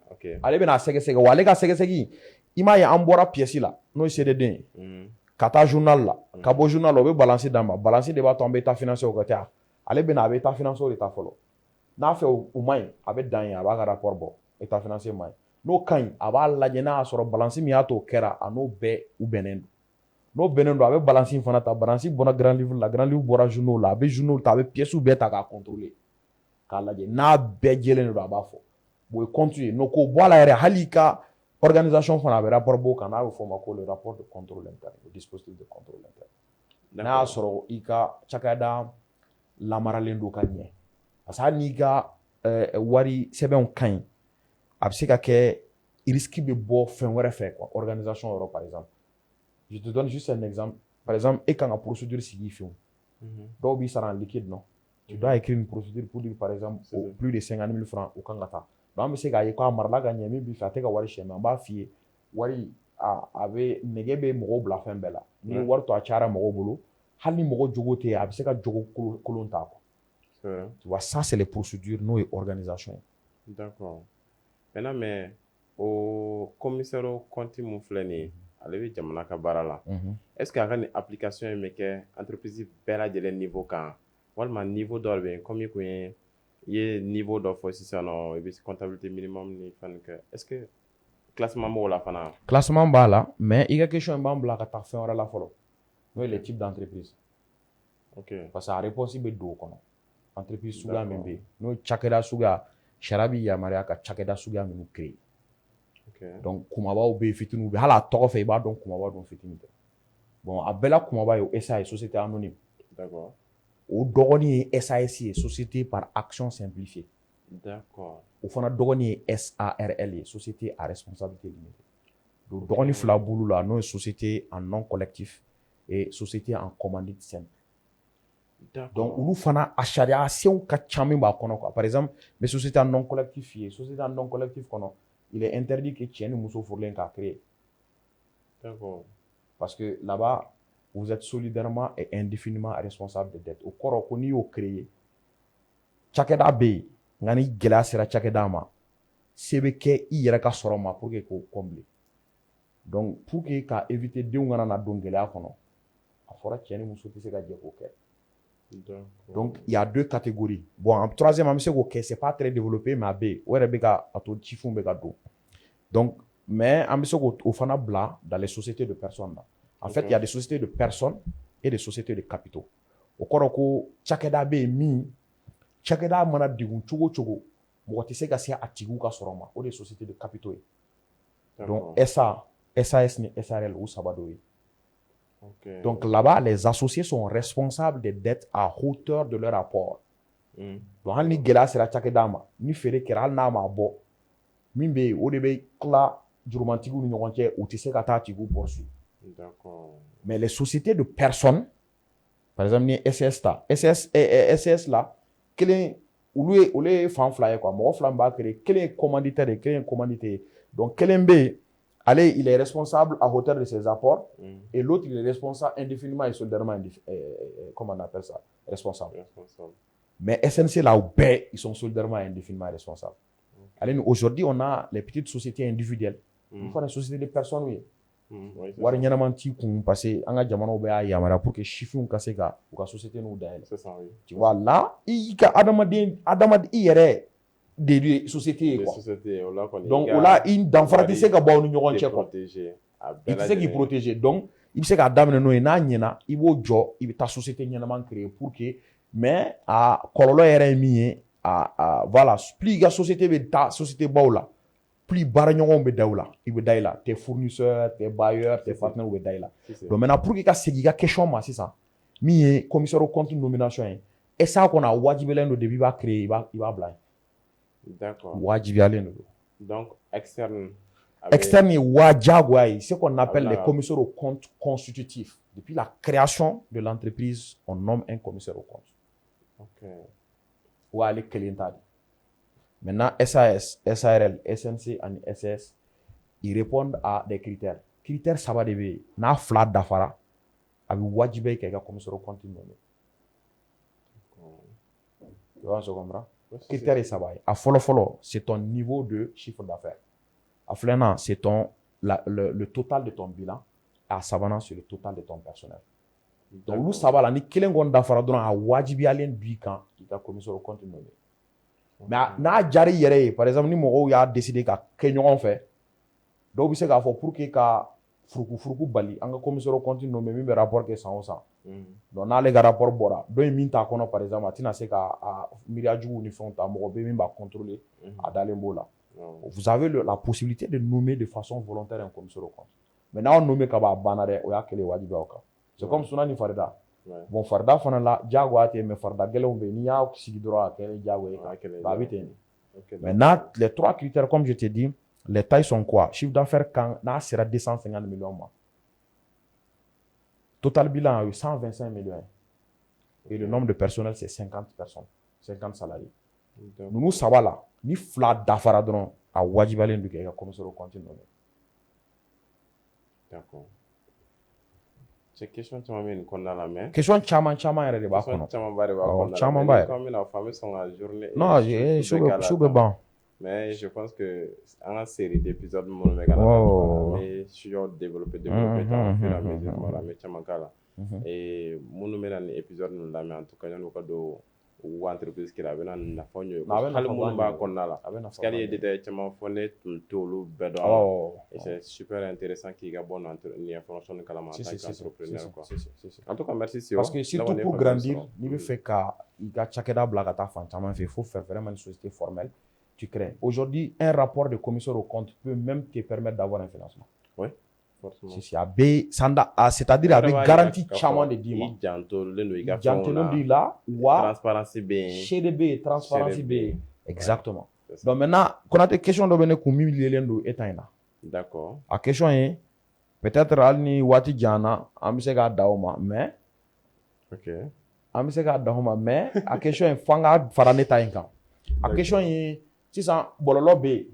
Ale bɛna sɛgɛsɛgɛ wa ale ka sɛgɛsɛgɛ i m'a ye an bɔra pièce la n'o ye seededen ye ka taa journal la ka bɔ journal la o bɛ balance d'a ma balance de b'a to an bɛ taa financier ka taa ale bɛna a bɛ taa financier de ta fɔlɔ n'a fɛ o man ɲi a bɛ dan ye a b'a ka rapport bɔ état financier man ɲi n'o ka ɲi a b'a lajɛ n'a y'a sɔrɔ balance min y'a to kɛra a n'o bɛɛ u bɛnnen don n'o bɛnnen don a bɛ balance in fana ta balance bɔra grand livre la grand livre bɔra journaux la a bɛ journaux ta a bɛ pièces bɛɛ ta k'a contrôler k'a lajɛ n'a bɛɛ jɛlen don a b'a fɔ o ye compte ye n'o ko bɔ a la yɛrɛ hali i ka organisation fana a bɛ rapport b'o kan n'a bɛ fɔ o ma ko le rapport de contrôle interne le dispositif de contrôle interne n'a y'a sɔrɔ i ka cakɛda lamaralen don ka ɲɛ parce que hali n'i ka wari sɛbɛnw ka ɲi a bɛ se ka kɛ risque bɛ bɔ fɛn wɛrɛ fɛ quoi organisation yɔrɔ par exemple je te donne juste un exemple par exemple e kan ka procédure sigi i fɛ yen dɔw b'i sara en liquide non tu dois écrire une procédure pour dire par exemple au plus de 50 000 francs o kan ka taa donc an bɛ se k'a ye k'a marala ka ɲɛ min b'i fɛ a tɛ ka wari siyɛn mais an b'a f'i ye wari a bɛ nɛgɛ bɛ mɔgɔw bila fɛn bɛɛ la ni wari to a cayara mɔgɔw bolo hali ni mɔgɔ jogo tɛ yen a bɛ se ka jogo kolon ta quoi tu vois ça c'est les procédures n'o ye organisation ye. D'accord. Maintenant mais o commissaire au compte mun filɛ nin ye ale bɛ jamana ka baara la est-ce que a ka nin application in bɛ kɛ entreprise bɛɛ lajɛlen niveau kan walima niveau dɔ de bɛ yen comme i kun ye i ye niveau dɔ fɔ sisan nɔ i bɛ comptabilité minimum ni fɛn kɛ est-ce que classement b'o la fana? Classement b'a la mais i ka question in b'an bila ka taa fɛn wɛrɛ la fɔlɔ n'o ye les types d'entreprise. OK. Parce que a réponse bɛ don o kɔnɔ entreprise suguya min bɛ yen n'o ye cakɛda suguya sariya bɛ yamaruya ka cakɛda suguya minnu créer. Donc kumabaw bɛ yen fitininw bɛ yen hali a tɔgɔ fɛ i b'a dɔn kumaba don fitinin tɛ bon a bɛɛ la kumaba ye o SA ye société anonyme. D'accord. O dɔgɔnin ye SAS ye société par action simplifiée. D'accord. O fana dɔgɔnin ye SARL ye société à responsabilité limitée. Donc dɔgɔnin fila bulu la n'o ye société en non collectif et société en commandite simple. Donc olu fana a sariya senw ka ca min b'a kɔnɔ quoi par exemple n bɛ société en non collectif ye société en non collectif kɔnɔ il est interdit que cɛ ni muso furulen k'a créer. D'accord. Parce que là-bas vous êtes solidairement et indéfiniment responsable de dette o kɔrɔ ko n'i y'o créer cakɛda bɛ yen nka ni gɛlɛya sera cakɛda ma se bɛ kɛ i yɛrɛ ka sɔrɔ ma pour que k'o combler donc pour que ka éviter denw kana na don gɛlɛya kɔnɔ a fɔra cɛ ni muso tɛ se ka jɛ k'o kɛ. Donc il y a deux catégories bon en troisième an bɛ se k'o kɛ c'est pas très développé mais a bɛ yen o yɛrɛ bɛ ka a to chiffres bɛ ka don donc mais an bɛ se k'o fana bila dans les sociétés de personnes là en fait il y a des sociétés de personnes et des sociétés de capitaux. Au kɔrɔ ko cakɛda bɛ yen min cakɛda mana degun cogo cogo mɔgɔ tɛ se ka se a tigiw ka sɔrɔ ma o de ye société de capitaux ye. Donc SA, SAS ni SARL ou saba dɔ ye. Okay. Donc là-bas, les associés sont responsables des dettes à hauteur de leur apport. Donc hali ni gɛlɛya sera cakɛda ma ni feere kɛra hali n'a ma bɔ min bɛ yen o de bɛ tila jurumantigiw ni ɲɔgɔn cɛ u tɛ se ka taa tigiw poursuivre. D'accord. Mais les sociétés de personnes, par exemple ni SS ta SS la kelen olu ye fan fila ye quoi mɔgɔ fila min b'a créer kelen ye commanditaire ye kelen ye commandité donc kelen bɛ yen ale il est responsable à hauteur de ses apports et l'autre il est responsable indéfiniment et solidairement comment on appelle ça responsable. Mais SNC là où ils sont solidairement et indéfiniment responsables. Okay. Aujourd'hui on a les petites sociétés individuelles. Il faut des sociétés de personnes oui. Wari ɲɛnama t'i kun parce que an ka jamanaw bɛ y'a yamaruya pour que sifinw ka se ka u ka société n'u dayɛlɛ. C'est ça oui. Tu vois là i ka adamaden i yɛrɛ de ye société ye quoi. Donc o la i danfara tɛ se ka bɔ aw ni ɲɔgɔn cɛ quoi. I tɛ se k'i protéger donc i bɛ se k'a daminɛ n'o ye n'a ɲɛna i b'o jɔ i bɛ taa société ɲɛnama créer pour que mais a kɔlɔlɔ yɛrɛ ye min ye voilà plus i ka société bɛ taa société baw la. Plus baaraɲɔgɔnw bɛ da u la i bɛ da i la tes fournisseurs tes bailleurs tes partenaires bɛ da i la donc maintenant pour que i ka segin i ka question ma sisan min ye commissaire au compte nomination ye SA kɔni a wajibiyalen don depuis i b'a créer i b'a bila yen. D'accord. Wajibiyalen don. Donc externe ye wajagoya ye ce qu'on appelle les commissaires au compte constitutifs depuis la création de l'entreprise on nomme un commissaire au compte. OK. Wa ale kelen ta de. Maintenant, SAS, SARL, SNC et SS, ils répondent à des critères. Critères, ça va devenir. Na flat d'affaires, avec wajibé qui est commissaire au compte nommé. Tu vois, je comprends. Critères, ça va. À follow, c'est ton niveau de chiffre d'affaires. À flénan, c'est le total de ton bilan. À savana, c'est le total de ton personnel. Donc, nous, ça va là. Ni quel est d'affaires dans à wajibé alien du camp qui est commissaire au compte nommé. Mais n'a jari yɛrɛ ye par exemple ni mɔgɔw y'a décidé ka kɛ ɲɔgɔn fɛ dɔw bɛ se k'a fɔ pour que ka furuku bali an ka commissaire au compte nommé min bɛ rapport kɛ san o san donc n'ale ka rapport bɔra dɔ in min t'a kɔnɔ par exemple a tɛna se ka miiriya juguw ni fɛnw ta mɔgɔ bɛ min b'a contrôler a dalen b'o la vous avez la possibilité de nommer de façon volontaire un commissaire au compte mais n'aw nommé ka ban a banna dɛ o y'a kɛlen wajibi aw kan c'est comme Suna ni Farida. Bon farda fana la jagoya tɛ mais farda gɛlɛnw bɛ n'i y'a sigi dɔrɔn a kɛlen jagoya ye a bɛ ten de. Maintenant les trois critères comme je t'ai dit les tailles sont quoi chiffre d'affaires quand n'a sera 250 millions ma total bilan a eu 125 millions et le nombre de personnel c'est 50 personnes 50 salariés nous saba la ni fila dafara dɔrɔn a wajibalen don kɛ i ka commissaire au compte nommé. D'accord. C'est question caman bɛ nin kɔnɔna la mais question caman yɛrɛ de b'a kɔnɔ camanba de b'a kɔnɔ camanba yɛrɛ comme bɛna fɔ an bɛ sɔn ka journée non su bɛ ban mais je pense que an ka série d'épisodes minnu bɛ ka na an bɛ sujet développer tan au fur et à mesure an bɛ caman k'a la minnu bɛ na nin épisode ninnu lamɛn en tout cas yan'u ka don u entreprise kira a bɛ na nafa ɲɛ hali minnu b'a kɔnɔna la parce que hali ye détail caman fɔ ne tun t'olu bɛɛ dɔn a la et c'est super intéressant k'i ka bɔ nin information ni kalama en tant qu'entrepreneur quoi en tout cas merci Sio parce que surtout pour grandir n'i bɛ fɛ ka i ka cakɛda bila ka taa fan caman fɛ il faut faire vraiment une société formelle tu crées aujourd'hui un rapport de commissaire au compte peut même te permettre d'avoir un financement oui si a bɛ c'est-à-dire a bɛ garantie caman de d'i ma i jantolen don i ka fɛnw la wa transparency bɛ yen seede bɛ yen transparency bɛ yen exactement donc maintenant Konate question dɔ bɛ ne kun min yelen don e ta in na d'accord a question ye peut-être hali ni waati janna an bɛ se k'a da o ma mais ok an bɛ se k'a da o ma mais a question ye fo an ka fara ne ta in kan a question ye sisan bɔlɔlɔ bɛ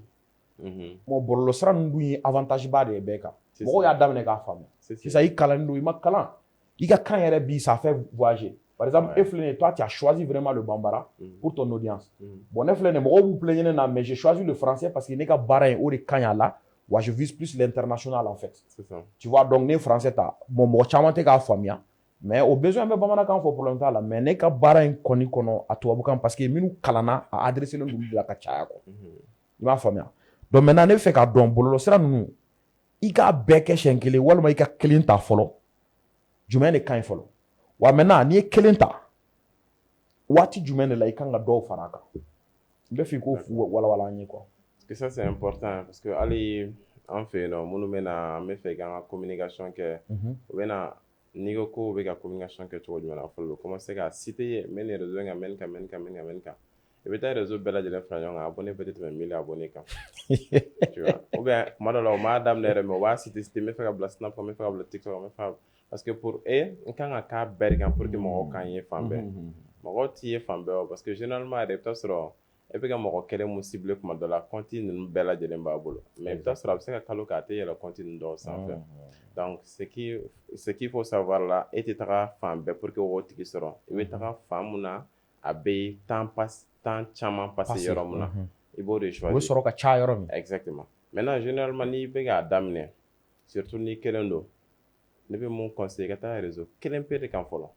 yen bon bɔlɔlɔ sira ninnu dun ye avantage ba de ye bɛɛ kan mɔgɔw y'a daminɛ k'a faamu sisan i kalannen don i ma kalan i ka kan yɛrɛ bi ça fait voyager par exemple e filɛ nin ye toi tu as choisi vraiment le bambara pour ton audience bon ne filɛ nin ye mɔgɔw b'u plaigner ne na mais j'ai choisi le français parce que ne ka baara in o de ka ɲi a la wa je vise plus l'international en fait tu vois donc ne ye français ta bon mɔgɔ caman tɛ k'a faamuya mais au besoin bɛ bamanankan fɔ problème t'a la mais ne ka baara in kɔni kɔnɔ a tubabukan parce que minnu kalanna a adressé len don olu de la ka caya quoi i m'a faamuya donc maintenant ne bɛ fɛ k'a dɔn bɔlɔlɔsira ninnu i k'a bɛɛ kɛ siɲɛ kelen walima i ka kelen ta fɔlɔ jumɛn de ka ɲi fɔlɔ wa maintenant n'i ye kelen ta waati jumɛn de la i kan ka dɔw fara a kan n bɛ fɛ i k'o walawala an ye quoi. Parce que ça c'est important parce que hali an fɛ yen nɔ minnu bɛ na an bɛ fɛ k'an ka communication kɛ u bɛ na n'i ko k'u bɛ ka communication kɛ cogo jumɛn na fɔlɔ u bɛ commencer ka citer ye n bɛ nin réseau in kan n bɛ nin kan n bɛ nin kan n bɛ nin kan n bɛ nin kan i bɛ taa réseau bɛɛ lajɛlen fara ɲɔgɔn kan abonné bɛɛ tɛ tɛmɛ 1000 abonné kan tu vois ou bien kuma dɔ la u m'a daminɛ yɛrɛ mais u b'a citer n bɛ fɛ ka bila Snap kan n bɛ fɛ ka bila TikTok kan n bɛ fɛ ka parce que pour eux n kan ka k'a bɛɛ de kan pour que mɔgɔw k'an ye fan bɛɛ mɔgɔw t'i ye fan bɛɛ o parce que généralement yɛrɛ i bɛ taa sɔrɔ e bɛ ka mɔgɔ kelen mun ciblé kuma dɔ la compte ninnu bɛɛ lajɛlen b'a bolo mais i bɛ taa sɔrɔ a bɛ se ka kalo kɛ a tɛ yɛlɛ compte ninnu dɔw sanfɛ donc ce qu'il faut savoir là e tɛ taga fan bɛɛ pour que o tigi sɔrɔ i bɛ taga fan mun na a bɛ temps caman passé yɔrɔ mun na i b'o de choisir. o bɛ sɔrɔ ka ca yɔrɔ min. Exactement maintenant généralement n'i bɛ k'a daminɛ surtout ni kelen don ne bɛ mun conseiller ka taa réseau kelen pe de kan fɔlɔ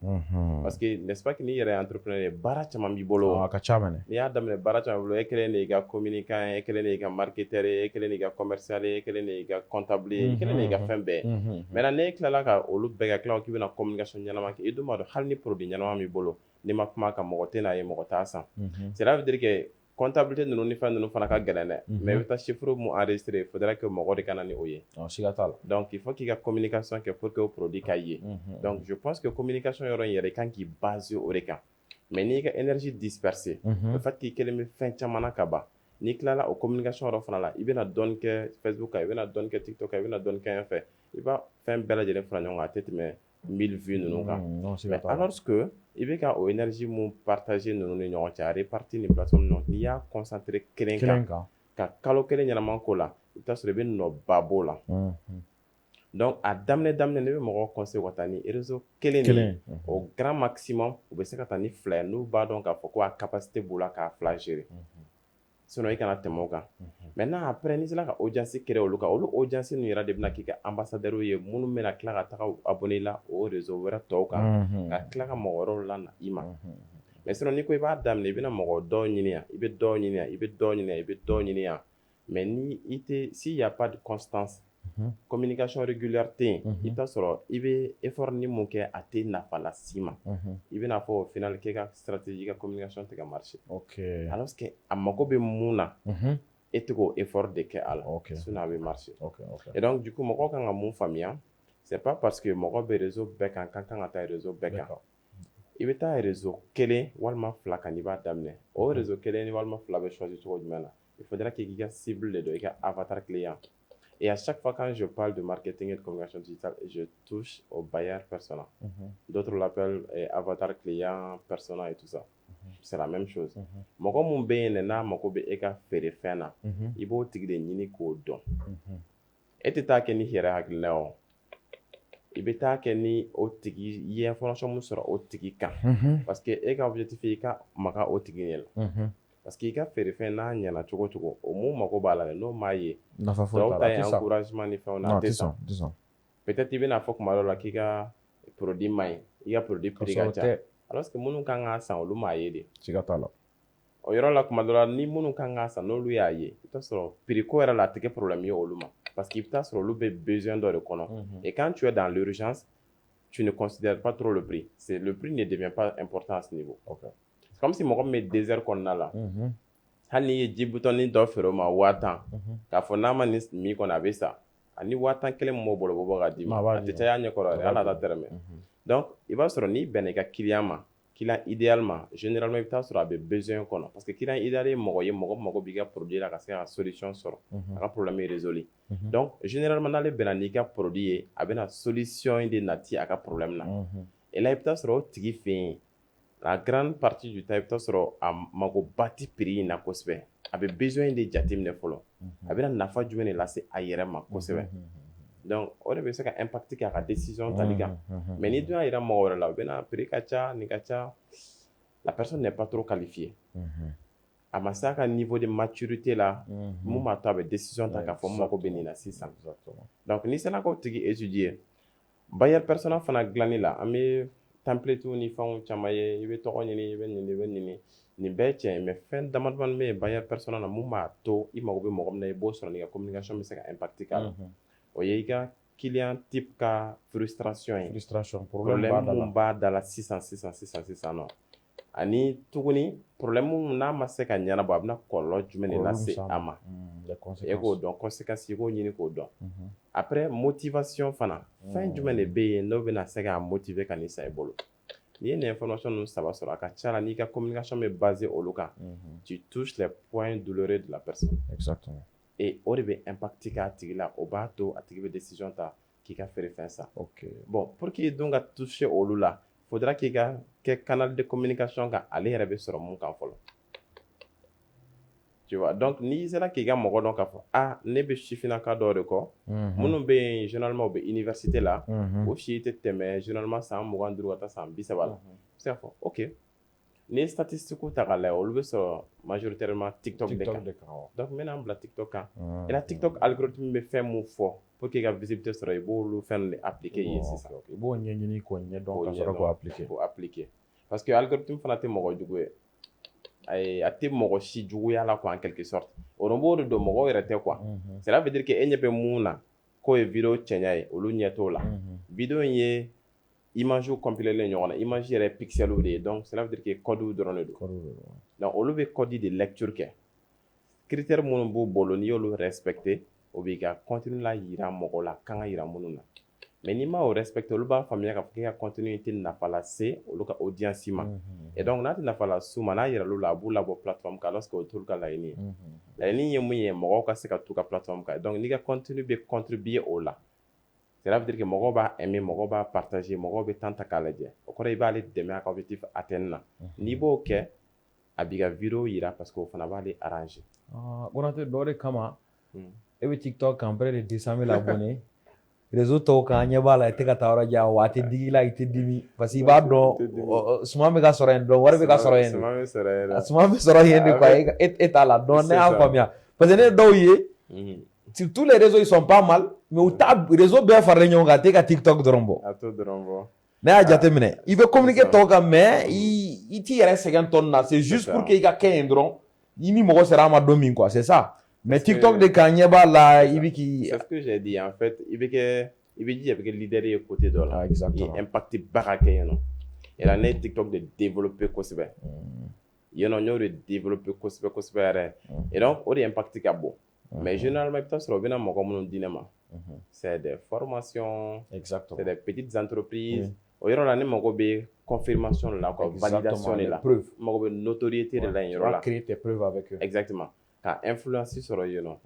parce que n'est-ce pas que n'i yɛrɛ ye entrepreneur ye baara caman b'i bolo a ka ca mɛnɛ n'i y'a daminɛ baara caman b'i bolo e kelen de y'i ka communicant ye e kelen de y'i ka marketeur ye e kelen de y'i ka commercial ye e kelen de y'i ka comptable ye e kelen de y'i ka fɛn bɛɛ maintenant n'e tilala ka olu bɛɛ kɛ tila k'i bɛna communication ɲɛnama kɛ i dun b'a dɔn hali ni produit ɲɛnama b'i bolo n'i ma kuma kan mɔgɔ tɛ n'a ye mɔgɔ t'a san cela veut dire que comptabilité ninnu ni fɛn ninnu fana ka gɛlɛn dɛ mais i bɛ taa chiffre mun enregistré il faudrait que mɔgɔ de ka na ni o ye siga t'a la donc il faut k'i ka communication kɛ pour que o produit ka ye donc je pense que communication yɔrɔ in yɛrɛ i kan k'i baser o de kan mais n'i ka énergie dispersée le fait k'i kelen bɛ fɛn caman na ka ban n'i tilala o communication yɔrɔ fana la i bɛna dɔɔni kɛ Facebook kan i bɛna dɔɔni kɛ TikTok kan i bɛna dɔɔni kɛ yan fɛ i b'a fɛn bɛɛ lajɛlen fara ɲɔgɔn kan a tɛ tɛmɛ 1000 vues ninnu kan mais alors que i bɛ ka o énergie mun partager ninnu ni ɲɔgɔn cɛ a répartir ni plateforme ninnu n'i y'a concentré kelen kan ka kalo kelen ɲɛnama k'o la i bɛ taa sɔrɔ i bɛ nɔba b'o la donc a daminɛ ne bɛ mɔgɔw conseiller ka taa ni réseau kelen de ye au grand maximum u bɛ se ka taa ni fila ye n'u b'a dɔn k'a fɔ ko a capacité b'u la k'a fila gérer sinon i kana tɛmɛ o kan maintenant après n'i sera ka audience créer olu kan olu audience ninnu yɛrɛ de bɛna k'i ka ambassadeur ye minnu bɛna tila ka taga abonné la o réseau wɛrɛ tɔw kan ka tila ka mɔgɔ wɛrɛw lana i ma mais sinon n'i ko i b'a daminɛ i bɛna mɔgɔ dɔw ɲini yan i bɛ dɔw ɲini yan i bɛ dɔw ɲini yan i bɛ dɔw ɲini yan mais ni i tɛ s'il y a pas de constance communication régulière tɛ yen i bɛ taa sɔrɔ i bɛ effort ni mun kɛ a tɛ nafa las'i ma i bɛna fɔ au final k'e ka stratégie ka communication tɛ ka marcher alors que a mago bɛ mun na e tɛ k'o effort de kɛ a la sinon a bɛ marcher et donc du coup mɔgɔw kan ka mun faamuya c'est pas parce que mɔgɔ bɛ réseau bɛɛ kan k'an kan ka taa réseau bɛɛ kan i bɛ taa réseau kelen walima fila kan i b'a daminɛ o réseau kelen ni walima fila bɛ choisir cogo jumɛn na il faudra k'i ka cible de dɔn i ka avatar client. Et à chaque fois quand je parle de marketing et de communication digitale, je touche au buyer persona. D'autres l'appellent avatar client, persona et tout ça. C'est la même chose. Mɔgɔ mun bɛ yen n'a mago bɛ e ka feere fɛn na, i b'o tigi de ɲini k'o dɔn. E tɛ taa kɛ ni yɛrɛ hakilina o. I bɛ taa kɛ ni o tigi i ye information mun sɔrɔ o tigi kan. Parce que e ka objectif ye i ka maga o tigi ɲɛ la. Parce que i ka feere fɛn n'a ɲɛna cogo o cogo o mun mago b'a la dɛ n'o m'a ye dɔw ta ye encouragement ni fɛnw na a tɛ sɔn peut-être i bɛna fɔ kuma dɔ la k'i ka produit man ɲi i ka produit prix ka ca alors que minnu kan k'a san olu m'a ye de siga t'a la o yɔrɔ la kuma dɔ la ni minnu kan k'a san n'olu y'a ye i bɛ taa sɔrɔ prix ko yɛrɛ la a tɛ kɛ problème ye olu ma parce que i bɛ taa sɔrɔ olu bɛ besoin dɔ de kɔnɔ et quand tu es dans l'urgence tu ne considères pas trop le prix le prix ne devient pas important à ce niveau. C'est comme si mɔgɔ min bɛ désert kɔnɔna la hali n'i ye ji butɔni dɔ feere o ma 5000 k'a fɔ n'a ma nin min kɔnɔ a bɛ sa ani 5000 kelen min b'o bolo o bɛ bɔ ka d'i ma a tɛ caya ɲɛkɔrɔ yɛrɛ hali a t'a tɛrɛmɛ donc i b'a sɔrɔ n'i bɛnna i ka client ma client idéal ma généralement i bɛ taa sɔrɔ a bɛ besoin kɔnɔ parce que client idéal ye mɔgɔ ye mɔgɔ mago b'i ka produit la ka se ka solution sɔrɔ a ka problème est résolu donc généralement n'ale bɛnna n'i ka produit ye a bɛna solution de nati a ka problème na et là i bɛ taa sɔrɔ o tigi fɛ yen la grande partie du temps i bɛ taa sɔrɔ a magoba tɛ prix in na kosɛbɛ a bɛ besoin de jateminɛ fɔlɔ a bɛna nafa jumɛn de lase a yɛrɛ ma kosɛbɛ donc o de bɛ se ka impact kɛ a ka décision tali kan mais ni dun y'a jira mɔgɔ wɛrɛ la u bɛna prix ka ca nin ka ca la personne n'est pas trop qualifiée a ma se a ka niveau de maturité la mun b'a to a bɛ décision ta k'a fɔ n mago bɛ nin na sisan donc n'i sera k'o tigi étudier buyer persona fana dilanni la an bɛ template ni fɛnw caman ye i bɛ tɔgɔ ɲini i bɛ ɲini i bɛ ɲini nin bɛɛ tiɲɛ ye mais fɛn dama dama bɛ yen buyer persona na mun b'a to i mago bɛ mɔgɔ min na i b'o sɔrɔ n'i ka communication bɛ se ka impact k'a la o ye i ka client type ka frustration problème mun b'a da la sisan non ani tuguni problème n'a ma se ka ɲɛnabɔ a bɛna kɔlɔlɔ jumɛn de lase a ma e k'o dɔn conséquence i k'o ɲini k'o dɔn après motivation fana fɛn jumɛn de bɛ yen n'o bɛna se ka motiver ka nin san i bolo n'i ye nin information ninnu saba sɔrɔ a ka ca la n'i ka communication bɛ basé olu kan tu touches les points douloureux de la personne exactement et o de bɛ impact k'a tigi la o b'a to a tigi bɛ décision ta k'i ka feerefɛn san bon pour que donc ka toucher olu la faudra k'i ka kɛ canal de communication kan ale yɛrɛ bɛ sɔrɔ mun kan fɔlɔ tu vois donc n'i sera k'i ka mɔgɔ dɔn k'a fɔ ne bɛ sifinnaka dɔw de kɔ minnu bɛ yen généralement u bɛ université la o si tɛ tɛmɛ généralement san 25 ka taa san 30 la i bɛ se k'a fɔ ok n'i ye statistique ta k'a lajɛ olu bɛ sɔrɔ majoritairement TikTok de kan donc n bɛna n bila TikTok kan et la TikTok algorithme bɛ fɛn mun fɔ pour que i ka visibilité sɔrɔ i b'olu fɛn de appliquer yen sisan i b'o ɲɛɲini k'o ɲɛdɔn ka sɔrɔ k'o appliquer parce que algorithme fana tɛ mɔgɔ jugu ye a tɛ mɔgɔ si juguya la quoi en quelque sorte o b'o de don mɔgɔw yɛrɛ tɛ quoi cela veut dire que e ɲɛ bɛ mun na k'o ye vidéo cɛɲa ye olu ɲɛ t'o la vidéo in ye image compilelen ɲɔgɔn na image yɛrɛ pixel de ye donc cela veut dire que code dɔrɔn de don donc olu bɛ code de lecture kɛ critère minnu b'u bolo n'i y'olu respecté o b'i ka contenu la yira mɔgɔw la kan ka yira minnu na mais n'i ma o respecté olu b'a faamuya k'a fɔ k'e ka contenu tɛ nafa lase olu ka audience ma et donc n'a tɛ nafa lase u ma n'a yira olu la a b'u labɔ plateforme kan lorsque o t'olu ka laɲini ye laɲini ye mun ye mɔgɔw ka se ka t'u ka plateforme kan donc n'i ka contenu bɛ contribuer o la cela veut dire que mɔgɔw b'a aimer mɔgɔw b'a partager mɔgɔw bɛ temps ta k'a lajɛ o kɔrɔ i b'ale dɛmɛ a ka objectif atteindre na n'i b'o kɛ a b'i ka vidéo yira parce que o fana b'ale arranger Konate dɔ de kama e bɛ TikTok kan près de 200 000 abonnés réseau tɔw kan ɲɛ b'a la i tɛ ka taa yɔrɔ jan wa a tɛ digi la i tɛ dimi parce que i b'a dɔn suman bɛ ka sɔrɔ yen dɔn wari bɛ ka sɔrɔ yen de suman bɛ sɔrɔ yen de quoi e t'a la dɔn ne y'a faamuya parce que ne dɔw ye sur tous les réseaux ils sont pas mal mais u t'a réseau bɛɛ faralen ɲɔgɔn kan a tɛ ka TikTok dɔrɔn bɔ ne y'a jateminɛ i bɛ communiquer tɔw kan mais i t'i yɛrɛ sɛgɛn tɔn na c'est juste pour que i ka kɛ yen dɔrɔn i ni mɔgɔ sera a ma don min quoi c'est ça mais TikTok de kan ɲɛ b'a la i bɛ k'i c'est ce que j'ai dit en fait i bɛ ji a bɛ kɛ leader ye côté dɔ la i impact ba ka kɛ yen nɔ et là ne ye TikTok de développer kosɛbɛ yen nɔ n y'o de développer kosɛbɛ yɛrɛ et donc o de impact ka bon mais généralement i bɛ taa sɔrɔ u bɛna mɔgɔ minnu di ne ma c'est des formations c'est des petites entreprises o yɔrɔ la ne mago bɛ confirmation de la quoi validation de la mago bɛ notoriété de la yen yɔrɔ la créer tes preuves avec eux exactement ka influence sɔrɔ yen nɔ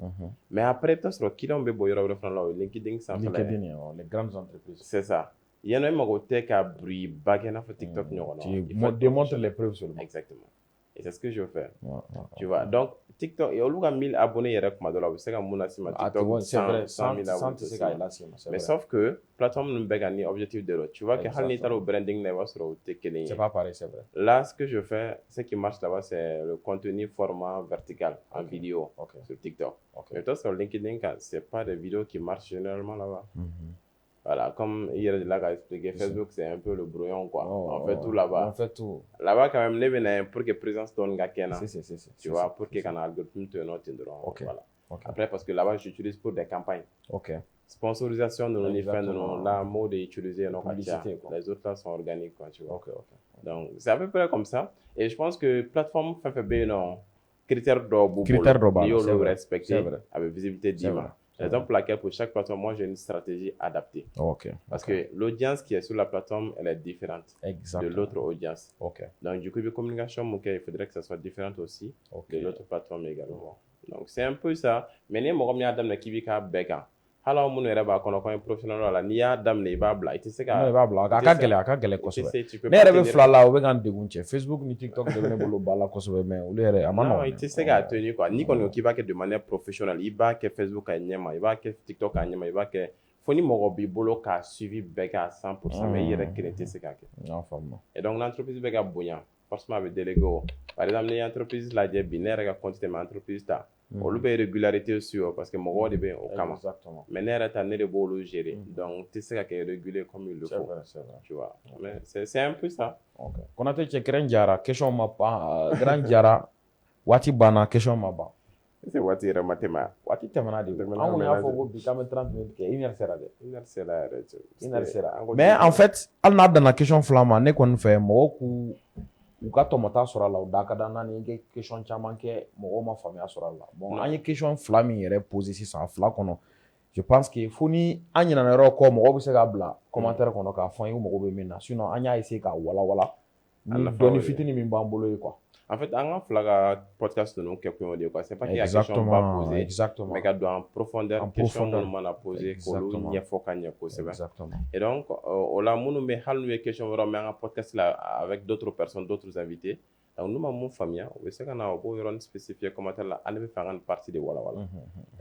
mais après i bɛ taa sɔrɔ client bɛ bɔ yɔrɔ wɛrɛ fana la o ye LinkedIn sanfɛla ye les grandes entreprises c'est ça yen nɔ i mago tɛ ka bruit ba kɛ i n'a fɔ TikTok ɲɔgɔn na tu démontres les preuves seulement exactement et c'est ce que je fais tu vois donc TikTok olu ka 1000 abonnés yɛrɛ kuma dɔ la u bɛ se ka mun lase ma TikTok 100 000 abonnés mais sauf que plateforme ninnu bɛɛ ka ni objectif de don tu vois que hali n'i taara o branding na i b'a sɔrɔ o tɛ kelen ye c'est pas pareil c'est vrai là ce que je fais ce qui marche là-bas c'est le contenu format vertical en vidéo sur TikTok mais toi sur LinkedIn c'est pas des vidéos qui marchent généralement là-bas voilà, comme hier de là qu'a expliqué, Facebook c'est un peu le brouillon quoi. On fait tout là-bas. On fait tout. Là-bas quand même, les bénéfices pour que présence donne gakena. Tu vois, pour que quand algorithme te note voilà. Après parce que là-bas j'utilise pour des campagnes. Sponsorisation de nos là mode utiliser nos publicités. Les autres là sont organiques quoi, tu vois. Donc c'est à peu près comme ça. Et je pense que plateforme fait bien non critères d'obou. Critères d'obou. Il faut respecter avec visibilité d'image. C'est la raison pour laquelle pour chaque plateforme, moi j'ai une stratégie adaptée. Parce que l'audience qui est sur la plateforme, elle est différente de l'autre audience. Donc du coup, la communication, il faudrait que ça soit différent aussi de l'autre plateforme également. Donc c'est un peu ça. Mais nous, nous avons qui hala mun yɛrɛ b'a kɔnɔ k'an ye professionnel la n'i y'a daminɛ i b'a bila i tɛ se ka i b'a bila a ka gɛlɛn kosɛbɛ ne yɛrɛ bɛ fila la o bɛ k'an degun cɛ Facebook ni TikTok de bɛ ne bolo ba la kosɛbɛ mais olu yɛrɛ a ma nɔgɔn i tɛ se k'a tenir quoi n'i kɔni ko k'i b'a kɛ de manière professionnelle i b'a kɛ Facebook ka ɲɛma i b'a kɛ TikTok ka ɲɛma i b'a kɛ fo ni mɔgɔ b'i bolo k'a suivi bɛɛ kɛ à 100% mais i yɛrɛ kelen tɛ se k'a kɛ et donc l'entreprise bɛ ka bonya forcément a bɛ délégué o par exemple n'i ye entreprise lajɛ bi ne yɛrɛ ka compte tɛmɛ entreprise ta olu bɛ régularité sur parce que mɔgɔw de bɛ o kama mais ne yɛrɛ ta ne de b'olu gérer donc tɛ se ka kɛ régulier comme il le faut tu vois mais c'est un peu ça. Konate cɛ Grand jara question ma ban Grand jara waati banna question ma ban c'est waati yɛrɛ ma tɛmɛ waati tɛmɛna de an kun y'a fɔ ko bi k'an bɛ 30 minutes kɛ 1 heure sera dɛ 1 heure sera yɛrɛ 1 heure sera mais en fait hali n'a danna question fila ma ne kɔni fɛ mɔgɔw k'u u ka tɔmɔta sɔrɔ a la o da ka d'an na ni ye question caman kɛ mɔgɔw ma faamuya sɔrɔ a la bon an ye question fila min yɛrɛ poser sisan a fila kɔnɔ je pense que fo ni an ɲinɛna yɔrɔ kɔ mɔgɔw bɛ se k'a bila commentaire kɔnɔ k'a fɔ an ye mɔgɔw bɛ min na sinon an y'a essayer k'a walawala ni dɔnni fitinin min b'an bolo ye quoi. En fait, an ka fila ka podcast ninnu kɛ kun y'o de ye quoi. C'est pas qu'il y a question pas posée, mais ka don en profondeur question minnu mana poser k'olu ɲɛfɔ ka ɲɛ kosɛbɛ. Et donc o la minnu bɛ hali n'u ye question wɛrɛw mɛn an ka podcast la avec d'autres personnes, d'autres invités. Donc n'u ma mun faamuya u bɛ se ka na u b'o yɔrɔnin spécifier commentaire la ale bɛ fɛ an ka nin partie de walawala.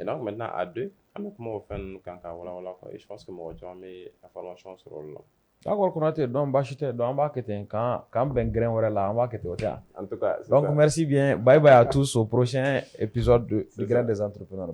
Et donc maintenant à deux an bɛ kuma o fɛn ninnu kan ka walawala quoi. Et je pense que mɔgɔ caman bɛ information sɔrɔ olu la. D'accord Konate, donc baasi tɛ donc an b'a kɛ ten k'an bɛn grain wɛrɛ la an b'a kɛ ten o tɛ En tout cas, donc merci bien, bye bye à tous au prochain épisode de Grain des entrepreneurs.